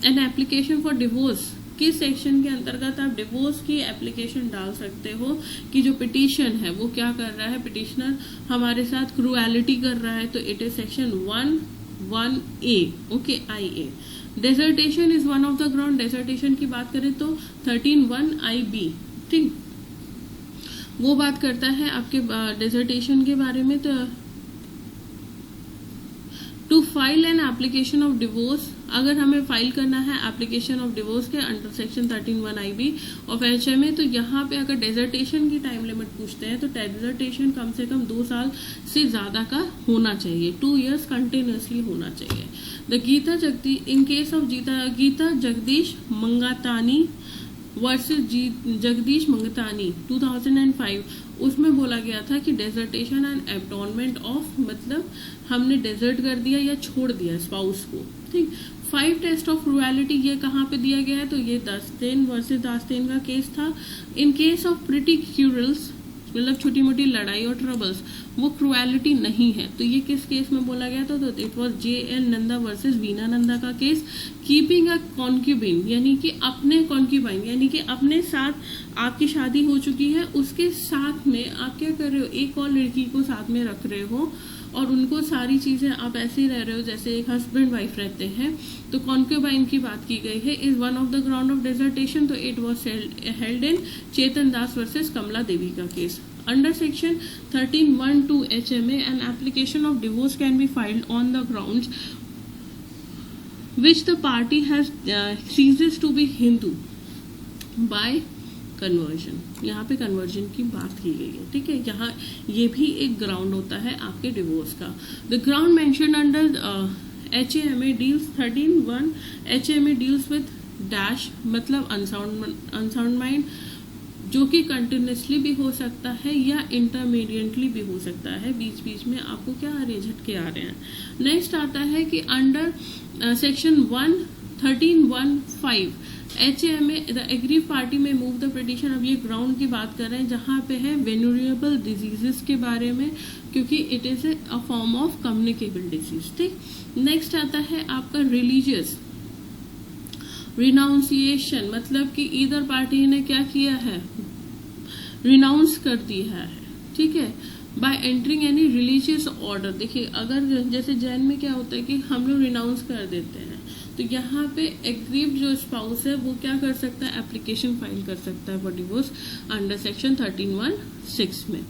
Speaker 1: N application for divorce, किस सेक्शन के अंतर्गत आप डिवोर्स की एप्लीकेशन डाल सकते हो कि जो पिटीशन है वो क्या कर रहा है, पिटिशनर हमारे साथ क्रूएलिटी कर रहा है, तो it is section 1(1)(a), okay, IA। Dissertation is one of the ground, dissertation की बात करें तो 13(1)(IB), ठीक, वो बात करता है आपके डेजर्टेशन के बारे में। तो to file an application of divorce, अगर हमें फाइल करना है एप्लीकेशन ऑफ डिवोर्स के under section 13(1)(IB) of HMA, तो यहाँ पे अगर डेजर्टेशन की टाइम लिमिट पूछते हैं तो डेजर्टेशन कम से कम 2 साल से ज्यादा का होना चाहिए, 2 years कंटिन्यूसली होना चाहिए। The in case of Geeta Jagdish Mangtani versus Jagdish Mangtani 2005, उसमें बोला गया था कि डेजर्टेशन एंड एब्टॉनमेंट ऑफ, मतलब हमने डेजर्ट कर दिया या छोड़ दिया स्पाउस को, ठीक। 5 टेस्ट ऑफ क्रूएलिटी, ये कहाँ पे दिया गया है, तो ये दास्तेन वर्सेस दास्तेन का केस था। इन केस ऑफ प्रिटी क्यूरल्स, मतलब छोटी मोटी लड़ाई और ट्रबल्स, वो क्रूएलिटी नहीं है, तो ये किस केस में बोला गया था, तो it was JL Nanda versus Veena Nanda का केस। कीपिंग अ कॉन्क्यूबिन, यानी कि अपने कॉन्क्यूबाइन, यानी कि अपने साथ आपकी शादी हो चुकी है, उसके साथ में आप क्या कर रहे हो, एक और लड़की को साथ में रख रहे हो और उनको सारी चीजें आप ऐसे ही रह रहे हो जैसे एक हस्बैंड वाइफ रहते हैं, तो कॉन्क्यूबाइन की बात की गई है। Is one of the ground of desertion, तो it was held in Chetan Das versus Kamla Devi का case. Under section 13(1)(2) HMA, an application of divorce can be filed on the grounds which the party has ceases to be Hindu by conversion। यहाँ पे कन्वर्जन की बात की गई है, ठीक है। यहाँ ये भी एक ग्राउंड होता है आपके डिवोर्स का। The ground mention under HAMA deals 13(1) HAMA deals with dash मतलब अनसाउंड माइंड, जो कि कंटिन्यूसली भी हो सकता है या इंटरमीडिएटली भी हो सकता है, बीच बीच में आपको क्या आ रहे हैं, झटके आ रहे हैं। नेक्स्ट आता है कि under section 13(1)(5) HAMA the aggrieved party may move the petition. अब ये ग्राउंड की बात कर रहे हैं जहां पे है वेन्यूरेबल डिजीजेस के बारे में, क्योंकि it is a form of communicable disease. ठीक, नेक्स्ट आता है आपका रिलीजियस रिनाउंसिएशन, मतलब कि इधर पार्टी ने क्या किया है, रिनाउंस कर दिया है। ठीक है, bye entering any religious order. देखिए अगर जैसे जैन में क्या होता है कि हम लोग रिनाउंस कर देते हैं, तो यहाँ पे एग्रीव्ड जो स्पाउस है वो क्या कर सकता है, एप्लीकेशन फाइल कर सकता है फॉर डिवोर्स अंडर सेक्शन 13(1)(6) में।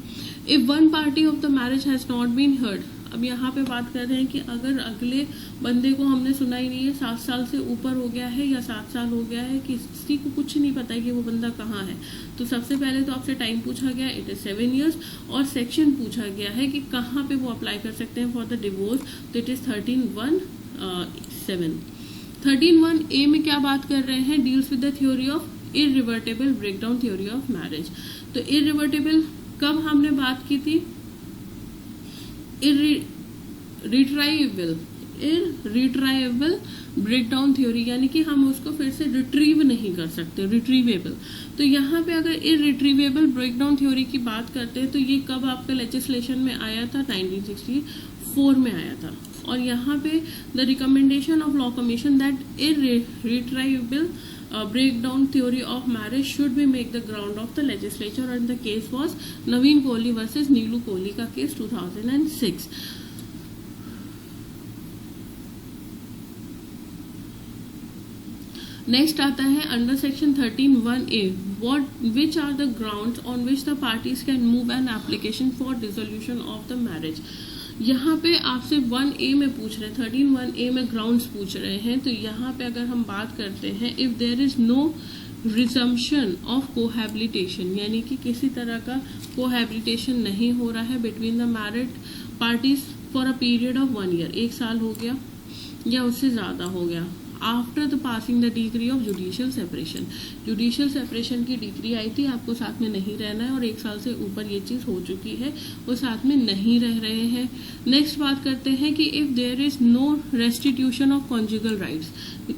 Speaker 1: If one party of the marriage has not been heard. अब यहाँ पे बात कर रहे हैं कि अगर अगले बंदे को हमने सुना ही नहीं है, 7 साल से ऊपर हो गया है या 7 साल हो गया है, किसी को कुछ नहीं पता है कि वो बंदा कहाँ है, तो सबसे पहले तो आपसे टाइम पूछा गया, इट इज 7 years, और सेक्शन पूछा गया है कि कहाँ पे वो अप्लाई कर सकते हैं फॉर द डिवोर्स, तो इट इज 13(1)(7). 13(1)(a) में क्या बात कर रहे हैं, deals with the theory of irretrievable breakdown theory of marriage. तो इररिवर्टेबल कब हमने बात की थी, रिट्राइवेबल ब्रेकडाउन थ्योरी, यानी कि हम उसको फिर से रिट्रीव नहीं कर सकते, रिट्रीवेबल। तो यहाँ पे अगर इररिट्रीवेबल ब्रेकडाउन थ्योरी की बात करते हैं तो ये कब आपके लेजिस्लेशन में आया था, 1964 में आया था। और यहाँ पे the recommendation of law commission that irretrievable breakdown theory of marriage should be make the ground of the legislature, and the case was Naveen Kohli versus Neelu Kohli का केस 2006। नेक्स्ट आता है under section 13(1)(a) which are the grounds on which the parties can move an application for dissolution of the marriage। यहाँ पे आपसे 1A में पूछ रहे हैं, 13(1)(a) में ग्राउंड्स पूछ रहे हैं। तो यहाँ पे अगर हम बात करते हैं, if there is no resumption of cohabitation, यानी कि किसी तरह का कोहैबिलिटेशन नहीं हो रहा है between the married parties for a period of 1 year, 1 साल हो गया या उससे ज्यादा हो गया, after the passing the degree of judicial separation. Judicial separation की डिग्री आई थी, आपको साथ में नहीं रहना है, और 1 साल से ऊपर ये चीज हो चुकी है, वो साथ में नहीं रह रहे हैं। नेक्स्ट बात करते हैं कि if there is no restitution of conjugal rights.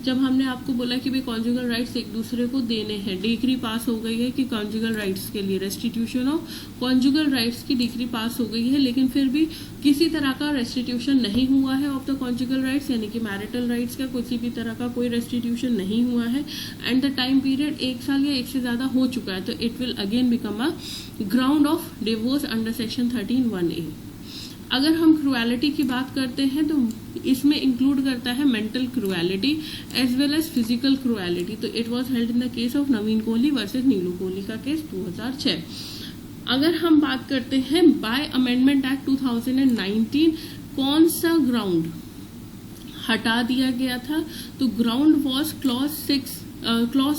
Speaker 1: जब हमने आपको बोला कि भाई कॉन्जुगल राइट्स एक दूसरे को देने हैं, डिग्री पास हो गई है कि कॉन्जुगल राइट्स के लिए रेस्टिट्यूशन ऑफ कॉन्जुगल राइट्स की डिग्री पास हो गई है, लेकिन फिर भी किसी तरह का रेस्टिट्यूशन नहीं हुआ है ऑफ द कॉन्जुगल राइट्स, यानी कि मैरिटल राइट्स का किसी भी तरह का कोई रेस्टिट्यूशन नहीं हुआ है, एंड द टाइम पीरियड 1 साल या 1 से ज्यादा हो चुका है, तो it will again become a ground of divorce under section 13(1)(a)। अगर हम क्रुएलिटी की बात करते हैं तो इसमें इंक्लूड करता है mental cruelty as well as physical cruelty. तो it was held in the case of Naveen Kohli versus Neelu Kohli का केस 2006। अगर हम बात करते हैं बाय अमेंडमेंट एक्ट 2019, कौन सा ग्राउंड हटा दिया गया था, तो ग्राउंड वॉज क्लॉज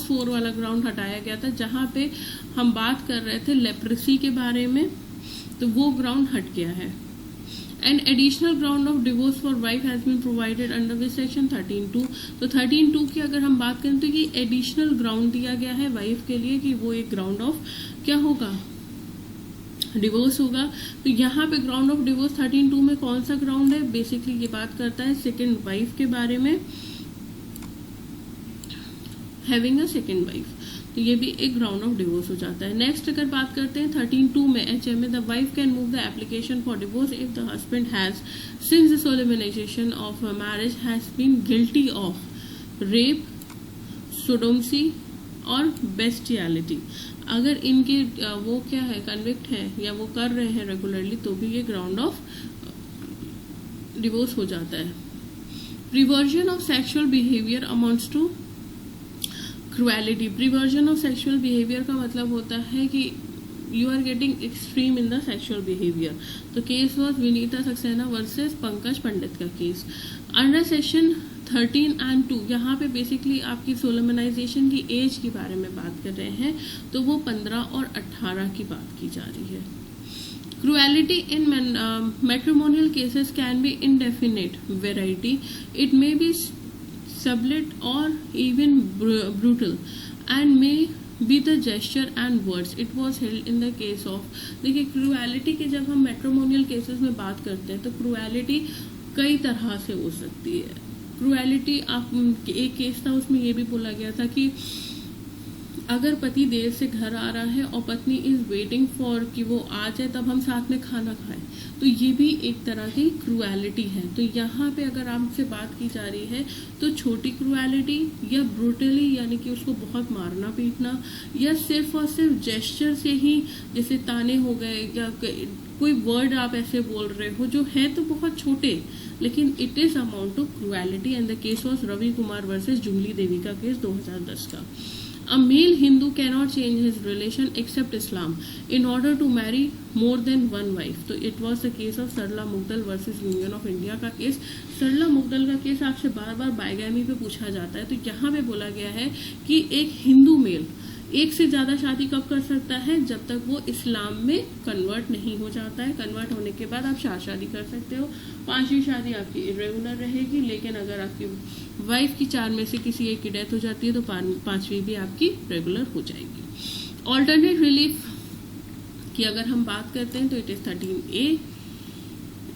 Speaker 1: 4 वाला ग्राउंड हटाया गया था, जहां पे हम बात कर रहे थे लेप्रेसी के बारे में, तो वो ग्राउंड हट गया है। An additional ground of divorce for wife has been provided under which section 13(2)। तो 13(2) की अगर हम बात करें तो ये एडिशनल ग्राउंड दिया गया है वाइफ के लिए कि वो एक ग्राउंड ऑफ क्या होगा, डिवोर्स होगा। तो यहाँ पे ग्राउंड ऑफ डिवोर्स 13(2) में कौन सा ग्राउंड है, बेसिकली ये बात करता है सेकेंड वाइफ के बारे में, हैविंग अ सेकेंड वाइफ, तो ये भी एक ग्राउंड ऑफ डिवोर्स हो जाता है। नेक्स्ट अगर बात करते हैं 13(2) में HMA, the wife can move the application for divorce if the husband has since the solemnisation of marriage has been guilty of rape, sodomy और बेस्टियलिटी। अगर इनके वो क्या है, कन्विक्ट है या वो कर रहे हैं रेगुलरली, तो भी ये ग्राउंड ऑफ डिवोर्स हो जाता है। Perversion of sexual behaviour amounts to cruelty. Perversion of sexual behaviour का मतलब होता है कि you are getting extreme in the sexual behaviour. तो case was Vinita Saxena versus Pankaj Pandit का केस अंडर सेक्शन 13 and 2। यहाँ पे बेसिकली आपकी सोलेमनाइजेशन की एज के बारे में बात कर रहे हैं, तो वो 15 और 18 की बात की जा रही है। Cruelty in matrimonial cases can be indefinite variety. It may be subtle or even brutal, and may be the gesture and words. It was held in the case of, देखिए क्रूएलिटी के जब हम मैट्रिमोनियल केसेस में बात करते हैं तो क्रूएलिटी कई तरह से हो सकती है. क्रूएलिटी, आप एक केस था उसमें ये भी बोला गया था कि अगर पति देर से घर आ रहा है और पत्नी इज वेटिंग फॉर कि वो आ जाए तब हम साथ में खाना खाएं, तो ये भी एक तरह की क्रूएलिटी है. तो यहाँ पे अगर आपसे बात की जा रही है तो छोटी क्रूएलिटी या ब्रूटली यानी कि उसको बहुत मारना पीटना, या सिर्फ और सिर्फ जेस्चर से ही, जैसे ताने हो गए या कोई वर्ड आप ऐसे बोल रहे हो जो है तो बहुत छोटे, लेकिन it is amount to cruelty. And the case was Ravi Kumar versus Jubli Devi का केस 2010 का. A male Hindu cannot change his relation except Islam in order to marry more than one wife. तो it was the case of Sarla Mudgal versus union of India का केस. सरला मुगदल का केस आपसे बार बार बाइगैमी पे पूछा जाता है. तो यहाँ पे बोला गया है कि एक हिंदू मेल एक से ज्यादा शादी कब कर सकता है, जब तक वो इस्लाम में कन्वर्ट नहीं हो जाता है. कन्वर्ट होने के बाद आप 4 शादी कर सकते हो. 5वीं शादी आपकी इरेगुलर रहेगी, लेकिन अगर आपकी वाइफ की 4 में से किसी एक की डेथ हो जाती है तो 5वीं भी आपकी रेगुलर हो जाएगी. ऑल्टरनेट रिलीफ की अगर हम बात करते हैं तो it is 13A.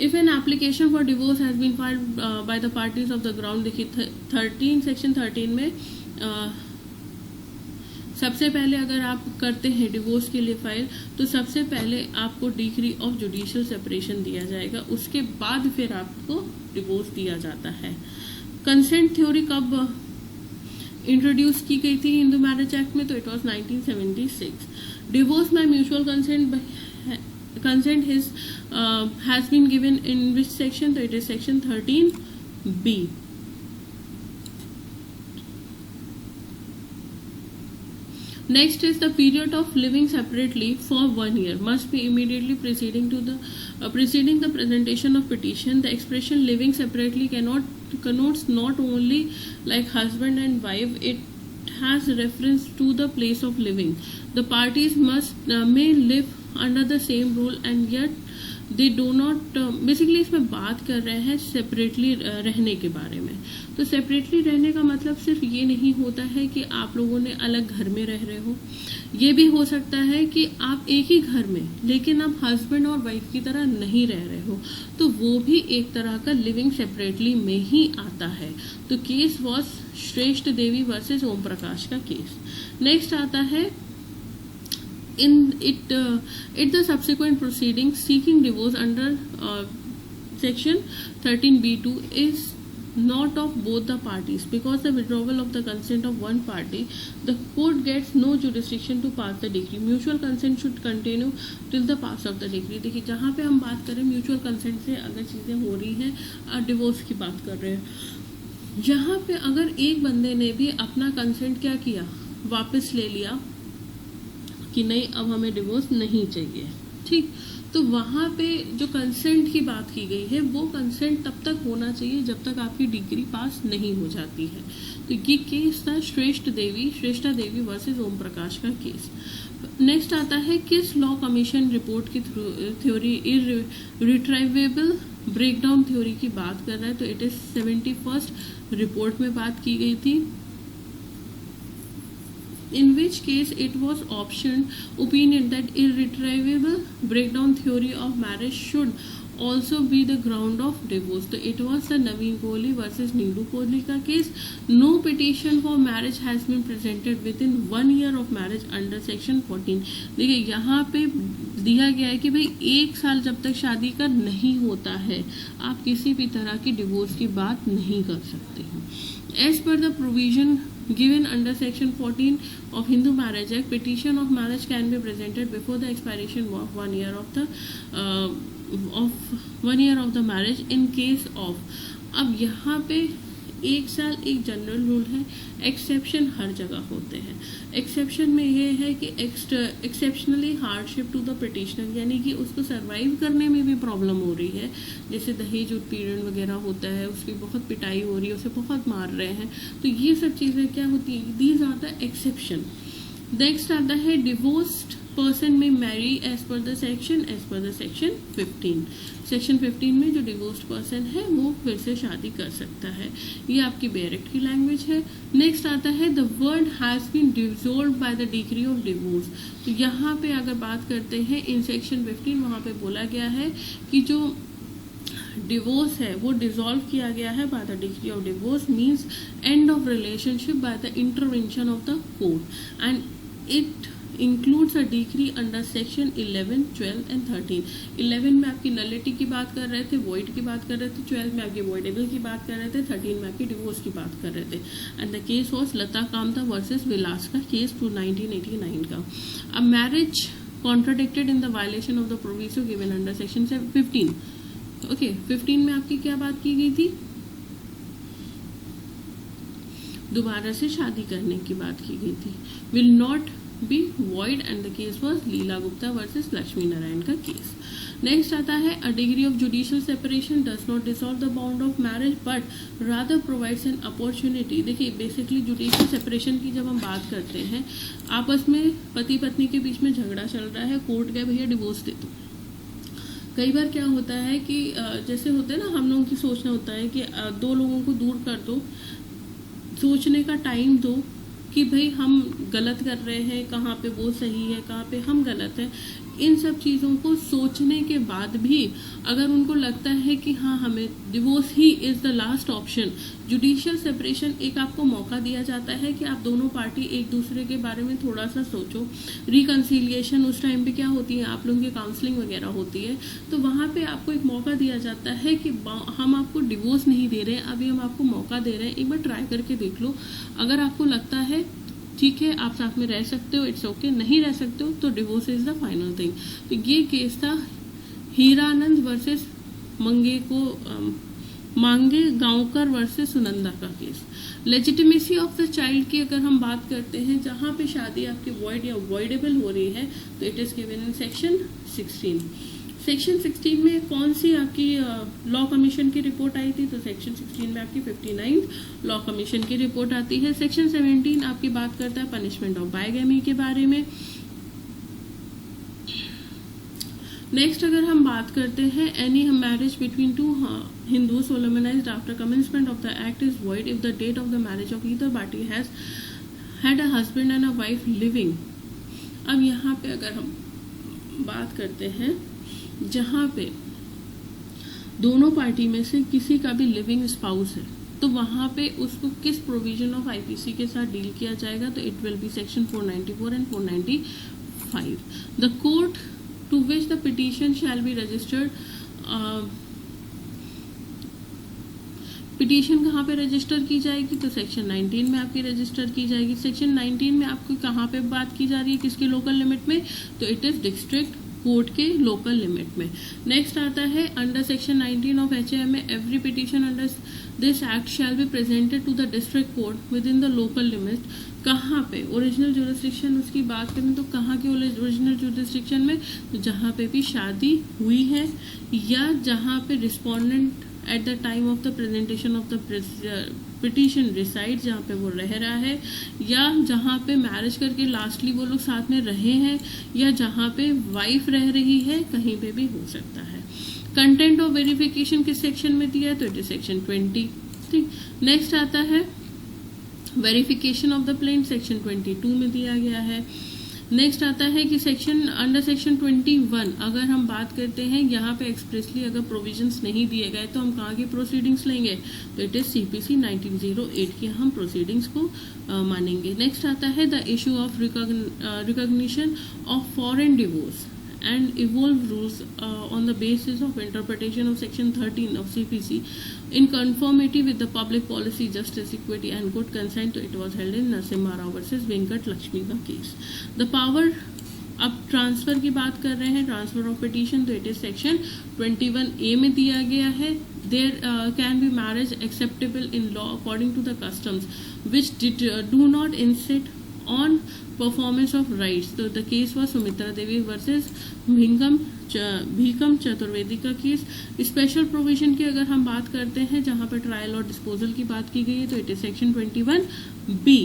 Speaker 1: If an application for divorce has been filed by the parties of the ground, देखिए सेक्शन 13 में सबसे पहले अगर आप करते हैं डिवोर्स के लिए फाइल तो सबसे पहले आपको डिग्री ऑफ जुडिशियल सेपरेशन दिया जाएगा, उसके बाद फिर आपको डिवोर्स दिया जाता है. कंसेंट थ्योरी कब इंट्रोड्यूस की गई थी हिंदू मैरिज एक्ट में, तो it was 1976. Divorce by mutual consent has been given in which section, तो it is section 13B. Next is the period of living separately for 1 year must be immediately preceding the presentation of petition. The expression living separately connotes not only like husband and wife, it has reference to the place of living. The parties may live under the same rule and yet they do not basically इसमें बात कर रहे हैं सेपरेटली रहने के बारे में. तो सेपरेटली रहने का मतलब सिर्फ ये नहीं होता है कि आप लोगों ने अलग घर में रह रहे हो, ये भी हो सकता है कि आप एक ही घर में लेकिन आप हस्बैंड और वाइफ की तरह नहीं रह रहे हो, तो वो भी एक तरह का लिविंग सेपरेटली में ही आता है. तो केस वॉज श्रेष्ठ देवी वर्सेस ओम प्रकाश का केस. नेक्स्ट आता है in the subsequent proceedings seeking divorce under section 13B2 is not of both the parties because the withdrawal of the consent of one party, the court gets no jurisdiction to pass the decree. Mutual consent should continue till the pass of the decree. देखिए जहाँ पे हम बात करें म्यूचुअल कंसेंट से अगर चीजें हो रही हैं, डिवोर्स की बात कर रहे हैं, यहाँ पे अगर एक बंदे ने भी अपना कंसेंट क्या किया, वापस ले लिया कि नहीं अब हमें डिवोर्स नहीं चाहिए, ठीक, तो वहाँ पे जो कंसेंट की बात की गई है वो कंसेंट तब तक होना चाहिए जब तक आपकी डिग्री पास नहीं हो जाती है. तो ये केस था श्रेष्ठा देवी वर्सेस ओम प्रकाश का केस. नेक्स्ट आता है किस लॉ कमीशन रिपोर्ट की थ्योरी इररिट्राइवेबल ब्रेकडाउन थ्योरी की बात कर रहा है, तो इट इज 71st रिपोर्ट में बात की गई थी. In which case it was opinion that irretrievable breakdown theory of marriage should also be the ground of divorce. So it was the Naveen Kohli versus Needu Kohli का case. No petition for marriage has been presented within 1 year of marriage under section 14. देखिए यहाँ पे दिया गया है कि भाई 1 साल जब तक शादी का नहीं होता है आप किसी भी तरह की डिवोर्स की बात नहीं कर सकते हो. As per the provision given under section 14 of Hindu Marriage Act, petition of marriage can be presented before the expiration of 1 year of the marriage in case of. अब यहाँ पे 1 साल एक जनरल रूल है, एक्सेप्शन हर जगह होते हैं. एक्सेप्शन में ये है कि exceptionally hardship to the petitioner, यानी कि उसको सरवाइव करने में भी प्रॉब्लम हो रही है, जैसे दहेज उत्पीड़न वगैरह होता है, उसकी बहुत पिटाई हो रही है, उसे बहुत मार रहे हैं, तो ये सब चीज़ें क्या होती हैं, these are the exception. Next आता है divorced person may marry as per the section 15. Section 15 में जो डिवोर्स्ड पर्सन है वो फिर से शादी कर सकता है। ये आपकी बैरेक्ट की लैंग्वेज है। नेक्स्ट आता है the word has been dissolved by the decree of divorce. तो यहाँ पे अगर बात करते हैं इन सेक्शन 15 वहाँ पे बोला गया है कि जो डिवोर्स है वो डिसॉल्व किया गया है bye the decree of divorce, means end of relationship by the intervention of the court and it includes a decree under section 11, 12 and 13। 11 में आपकी नलिटी की बात कर रहे थे, वॉइड की बात कर रहे थे, 12 में आपकी वॉइडेबल की बात कर रहे थे, 13 में आपकी डिवोर्स की बात कर रहे थे। And the case was Lata Kamta versus Vilas का केस 1989 का। A marriage contradicted in the violation of the provision given under section 15। Okay 15 में आपकी क्या बात की गई थी? दोबारा से शादी करने की बात की गई थी। Will not be void and the case was Leela Gupta versus Lakshmi Narayan का केस। नेक्स्ट आता है a degree of judicial separation does not dissolve the bound of marriage but rather provides an opportunity. देखिए बेसिकली जुडिशियल सेपरेशन की जब हम बात करते हैं, आपस में पति पत्नी के बीच में झगड़ा चल रहा है, कोर्ट गए भैया डिवोर्स दे दो। कई बार क्या होता है कि जैसे होते हैं ना, हम लोगों की सोचना होता है कि दो लोगों को दूर कर दो, सोचने का टाइम दो कि भाई हम गलत कर रहे हैं, कहाँ पे वो सही है, कहाँ पे हम गलत हैं। इन सब चीज़ों को सोचने के बाद भी अगर उनको लगता है कि हाँ हमें divorce he is the last option, judicial separation एक आपको मौका दिया जाता है कि आप दोनों पार्टी एक दूसरे के बारे में थोड़ा सा सोचो। रिकन्सिलिएशन उस टाइम पे क्या होती है, आप लोगों की काउंसलिंग वगैरह होती है, तो वहाँ पे आपको एक मौका दिया जाता है कि हम आपको डिवोर्स नहीं दे रहे हैं, अभी हम आपको मौका दे रहे हैं, एक बार ट्राई करके देख लो। अगर आपको लगता है ठीक है आप साथ में रह सकते हो, इट्स ओके, नहीं रह सकते हो तो divorce is the final thing. तो ये केस था हीरानंद वर्सेस मांगे गांवकर वर्सेस सुनंदा का case. Legitimacy of the child की अगर हम बात करते हैं, जहां पे शादी आपकी वॉइड या वॉइडेबल हो रही है, तो it is given in section 16। Section 16 में कौन सी आपकी लॉ कमीशन की रिपोर्ट आई थी? तो सेक्शन 16 में आपकी 59 लॉ कमीशन की रिपोर्ट आती है। सेक्शन 17 आपकी बात करता है पनिशमेंट ऑफ बायगैमी के बारे में। नेक्स्ट अगर हम बात करते हैं any marriage between two Hindu solemnised after commencement of the act is void if the date of the marriage of either party has had a husband and a wife living. अब यहाँ पे अगर हम बात करते हैं जहाँ पे दोनों पार्टी में से किसी का भी लिविंग स्पाउस है, तो वहाँ पे उसको किस प्रोविजन ऑफ आईपीसी के साथ डील किया जाएगा? तो it will be section 494 and 495। The court to which the petition shall be registered, petition कहाँ पे रजिस्टर की जाएगी? तो सेक्शन 19 में आपकी रजिस्टर की जाएगी। सेक्शन 19 में आपको कहाँ पे बात की जा रही है, किसके लोकल लिमिट में? तो इट इज डिस्ट्रिक्ट कोर्ट के लोकल लिमिट में। नेक्स्ट आता है under section 19 of HAM every petition under this act shall be presented to the district court within the local limit. कहाँ पे ओरिजिनल जुरिस्डिक्शन उसकी बात करें तो कहाँ के ओरिजिनल जुरिस्डिक्शन में? तो जहाँ पे भी शादी हुई है या जहाँ पे respondent at the time of the presentation of the petition reside, जहाँ पे वो रह रहा है, या जहाँ पे मैरिज करके लास्टली वो लोग साथ में रहे हैं, या जहाँ पे वाइफ रह रही है, कहीं पे भी हो सकता है। कंटेंट ऑफ वेरिफिकेशन किस सेक्शन में दिया है? तो इट इज सेक्शन 20। ठीक, नेक्स्ट आता है verification of the plaint, section 22 में दिया गया है। नेक्स्ट आता है कि सेक्शन अंडर सेक्शन 21 अगर हम बात करते हैं, यहाँ पे एक्सप्रेसली अगर प्रोविजंस नहीं दिए गए तो हम कहाँ की प्रोसीडिंग्स लेंगे? तो इट इज CPC 1908 की हम प्रोसीडिंग्स को मानेंगे। नेक्स्ट आता है the issue of recognition of foreign divorce and evolve rules on the basis of interpretation of section 13 of CPC in conformity with the public policy, justice, equity and good consent. So it was held in Narasimha Rao versus Venkat Lakshmi का case. The power, अब ट्रांसफर की बात कर रहे हैं, ट्रांसफर ऑफ पिटीशन, तो इट इज सेक्शन 21A में दिया गया है। There can be marriage acceptable in law according to the customs which do not insist on performance of rites. तो the case was Sumitra Devi versus Bhikam Chaturvedi का केस। स्पेशल प्रोविजन की अगर हम बात करते हैं जहां पर ट्रायल और डिस्पोजल की बात की गई है, तो इट इज सेक्शन 21B।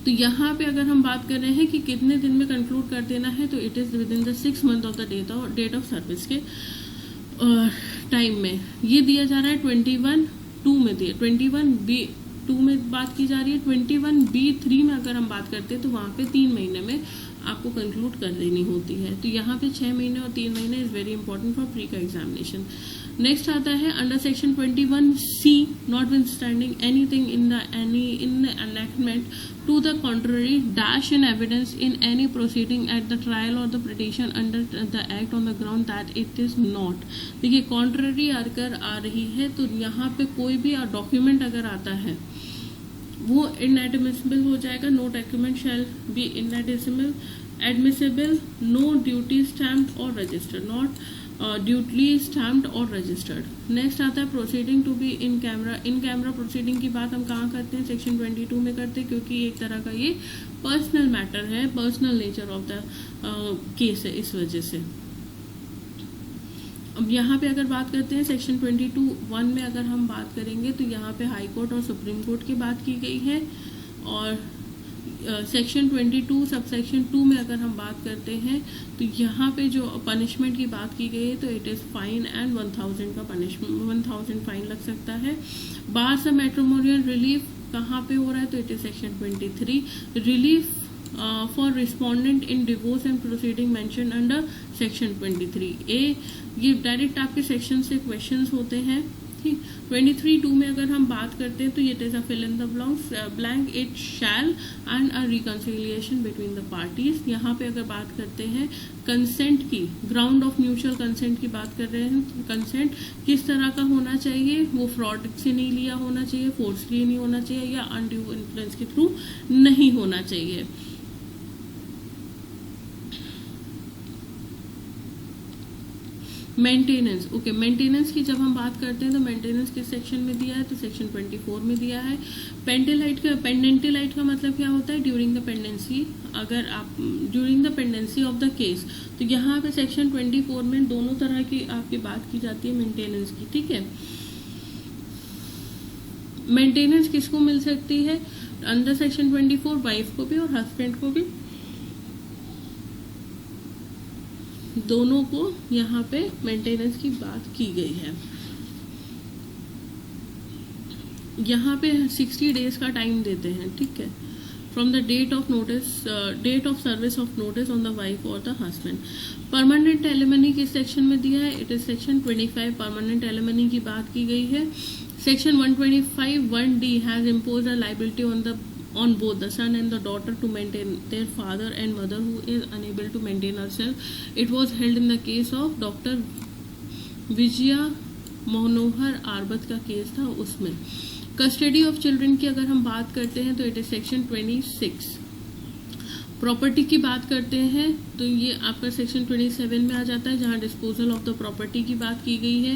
Speaker 1: तो यहाँ पे अगर हम बात कर रहे हैं कि कितने दिन में कंक्लूड कर देना है, तो it is within the 6 month of the date of service के टाइम में। ये दिया जा रहा है 21(2) में दिया, 21(b)(2) में बात की जा रही है। 21(b)(3) में अगर हम बात करते हैं तो वहाँ पे 3 महीने में आपको कंक्लूड कर देनी होती है। तो यहाँ पे 6 महीने और 3 महीने is very important for pre का एग्जामिनेशन। नेक्स्ट आता है under section 21(c) notwithstanding anything in the enactment to the contrary dash in evidence in any proceeding at the trial or the petition under the act on the ground that it is not। देखिए contrary अगर आ रही है तो यहाँ पे कोई भी डॉक्यूमेंट अगर आता है वो इनएडमिसिबल हो जाएगा। No document shall be admissible, no duty stamped or registered, not duty stamped or registered। Next आता है proceeding to be in camera. In camera proceeding की बात हम कहाँ करते हैं, सेक्शन 22 में करते हैं, क्योंकि एक तरह का ये पर्सनल मैटर है, personal nature of the case है, इस वजह से। अब यहाँ पे अगर बात करते हैं सेक्शन 22(1) में अगर हम बात करेंगे तो यहाँ पे हाई कोर्ट और सुप्रीम कोर्ट की बात की गई है। और सेक्शन 22 सब सेक्शन 2 में अगर हम बात करते हैं तो यहाँ पे जो पनिशमेंट की बात की गई है तो इट इज़ फाइन एंड 1000 का पनिशमेंट, 1000 फाइन लग सकता है। बार्स ऑफ मैट्रिमोनियल रिलीफ कहाँ पे हो रहा है, तो it is section 23। Relief for respondent in divorce and proceeding mention under section 23A। ये डायरेक्ट आपके सेक्शन से क्वेश्चंस होते हैं, ठीक। 23(2) में अगर हम बात करते हैं तो it is a fill in the blank, it shall end a reconciliation between the parties. यहाँ पे अगर बात करते हैं कंसेंट की, ग्राउंड ऑफ म्यूचुअल कंसेंट की बात कर रहे हैं। कंसेंट किस तरह का होना चाहिए, वो फ्रॉड से नहीं लिया होना चाहिए, फोर्सली नहीं होना चाहिए, या अनड्यू इन्फ्लुएंस के थ्रू नहीं होना चाहिए। मेंटेनेंस, ओके, मेंटेनेंस की जब हम बात करते हैं तो मेंटेनेंस किस सेक्शन में दिया है, तो सेक्शन 24 में दिया है। पेंडेंटिलाइट का मतलब क्या होता है, ड्यूरिंग द पेंडेंसी, अगर आप during the pendency of the case, तो यहाँ पे सेक्शन 24 में दोनों तरह की आपकी बात की जाती है मेंटेनेंस की, ठीक है। मेंटेनेंस किसको मिल सकती है, अंडर सेक्शन 24 वाइफ को भी और हस्बैंड को भी, दोनों को यहाँ पे मेंटेनेंस की बात की गई है। यहाँ पे 60 डेज का टाइम देते हैं, ठीक है, from the date of notice, date of service of notice on the wife और द हस्बैंड। परमानेंट एलिमनी किस सेक्शन में दिया है, it is section 25। Permanent alimony की बात की गई है। Section 125(1)(d) has impose a liability on both the son and the daughter to maintain their father and mother who is unable to maintain herself. It was held in the case of Dr. Vijaya Manohar Arbat का केस था, उसमें। कस्टडी ऑफ चिल्ड्रन की अगर हम बात करते हैं तो इट इज सेक्शन 26। प्रॉपर्टी की बात करते हैं तो ये आपका सेक्शन 27 में आ जाता है, जहां डिस्पोजल ऑफ द प्रॉपर्टी की बात की गई है।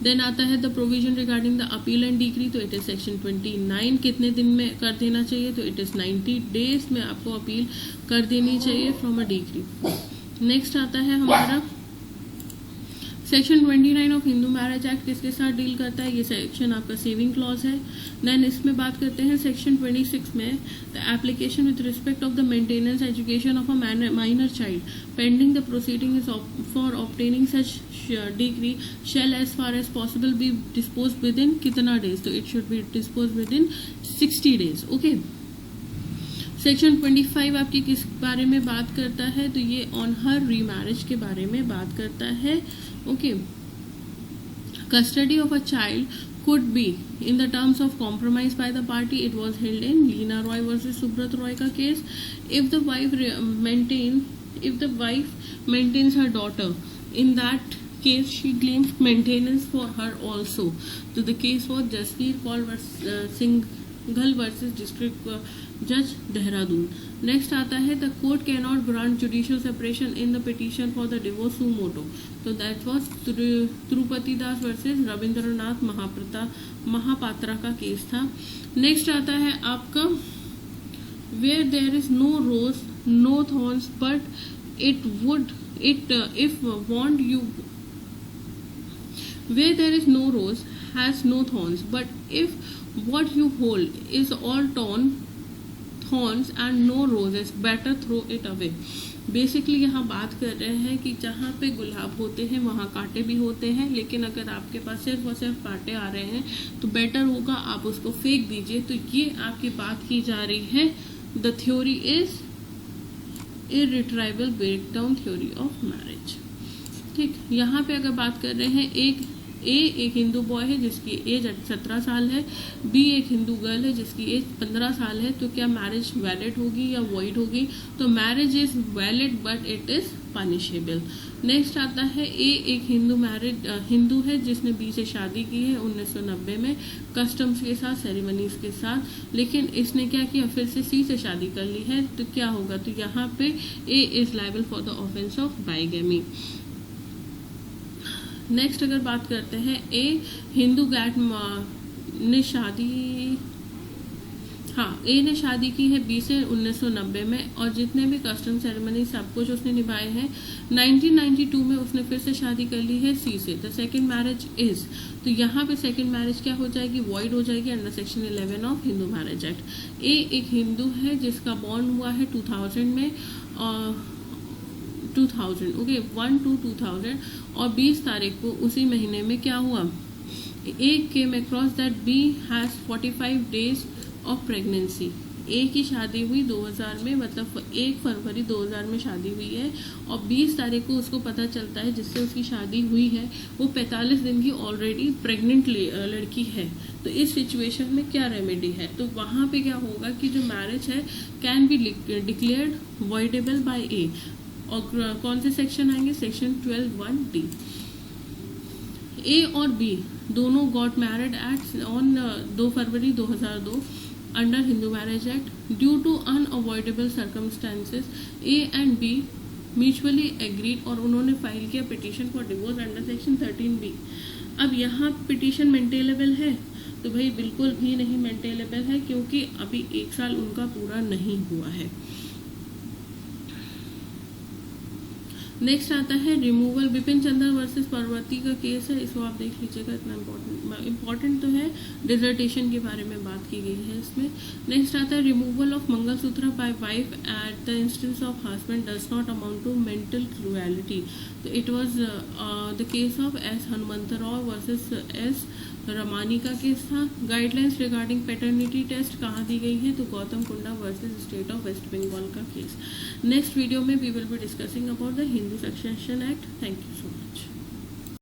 Speaker 1: देन आता है the provision regarding the appeal and decree, तो इट इज सेक्शन 29। कितने दिन में कर देना चाहिए, तो इट इज 90 डेज में आपको अपील कर देनी चाहिए फ्रॉम अ डिक्री। नेक्स्ट आता है हमारा section 29 of Hindu marriage act, किसके साथ डील करता है, ये सेक्शन आपका सेविंग क्लॉज है। देन इसमें बात करते हैं सेक्शन 26 में the application with respect of the maintenance education of a minor child pending the proceeding is for obtaining such degree shall as far as possible be dispose within इन कितना डेज, तो it should be dispose within इन 60 डेज, ओके। सेक्शन 25 आपकी किस बारे में बात करता है, तो ये ऑन हर रीमैरिज के बारे में बात करता है, okay. Custody of a child could be in the terms of compromise by the party. It was held in Leena Roy versus Subrat Roy का case. If the wife maintains her daughter, in that case she claims maintenance for her also. So the case was Jasveer Kaur Singhal versus District Judge Dehradun। Next आता है the court can not grant judicial separation in the petition for the divorce suo motu, तो that was Tirupati Das versus Ravindranath Mahapatra का केस था। नेक्स्ट आता है आपका where there is no rose no thorns but if want you, where there is no rose has no thorns, but if what you hold is all thorns and no roses, better throw it away. Basically यहाँ बात कर रहे हैं कि जहाँ पे गुलाब होते हैं वहाँ कांटे भी होते हैं, लेकिन अगर आपके पास सिर्फ और सिर्फ कांटे आ रहे हैं तो बेटर होगा आप उसको फेंक दीजिए। तो ये आपकी बात की जा रही है, the theory is irretrievable breakdown theory of marriage. ठीक, यहाँ पे अगर बात कर रहे हैं, एक हिंदू बॉय है जिसकी एज 17 साल है, बी एक हिंदू गर्ल है जिसकी एज 15 साल है, तो क्या मैरिज वैलिड होगी या वॉइड होगी? तो marriage is valid but it is punishable. Next आता है, ए एक हिंदू है जिसने बी से शादी की है 1990 में कस्टम्स के साथ, सेरेमनीज के साथ, लेकिन इसने क्या किया, फिर से सी से शादी कर ली है, तो क्या होगा? तो यहाँ पे A is liable for the offence of bigamy. Next अगर बात करते हैं, ए हिंदू गैट ने शादी की है बी से 1990 में, और जितने भी कस्टम सेरेमनी सब कुछ उसने निभाए हैं। 1992 में उसने फिर से शादी कर ली है सी से। द सेकेंड मैरिज इज, तो यहाँ पे सेकेंड मैरिज क्या हो जाएगी? वॉइड हो जाएगी under section 11 of Hindu marriage act. A एक हिंदू है जिसका बॉर्न हुआ है 2000 में, 2000 ओके 1/2/2000, और 20 तारीख को उसी महीने में क्या हुआ, A came across that B has 45 days of pregnancy. A की शादी हुई 2000 में, मतलब 1 फरवरी 2000 में शादी हुई है, और 20 तारीख को उसको पता चलता है जिससे उसकी शादी हुई है वो 45 दिन की ऑलरेडी प्रेग्नेंट लड़की है। तो इस सिचुएशन में क्या रेमेडी है? तो वहाँ पे क्या होगा कि जो मैरिज है can be declared voidable by A, और कौन से सेक्शन आएंगे? Section 12(1)(d). ए और बी दोनों got married at on 2 February 2002 under Hindu marriage act. Due to unavoidable circumstances A and B mutually agreed, और उन्होंने फाइल किया petition for divorce under section 13B। अब यहाँ पिटिशन मेंटेनेबल है? तो भाई बिल्कुल भी नहीं मेंटेनेबल है, क्योंकि अभी 1 साल उनका पूरा नहीं हुआ है। नेक्स्ट आता है रिमूवल, बिपिन चंद्र वर्सेस पार्वती का केस है, इसको आप देख लीजिएगा, इतना इम्पोर्टेंट तो है, डिजर्टेशन के बारे में बात की गई है इसमें। नेक्स्ट आता है removal of mangalsutra by wife at the instance of husband does not amount to mental cruelty. तो it was the case of S Hanumantharao versus S Ramani का केस था। गाइडलाइंस रिगार्डिंग पैटर्निटी टेस्ट कहाँ दी गई है? तो Gautam Kunda versus state of West Bengal का केस। नेक्स्ट वीडियो में we will be discussing about the Hindu succession act. Thank you so much.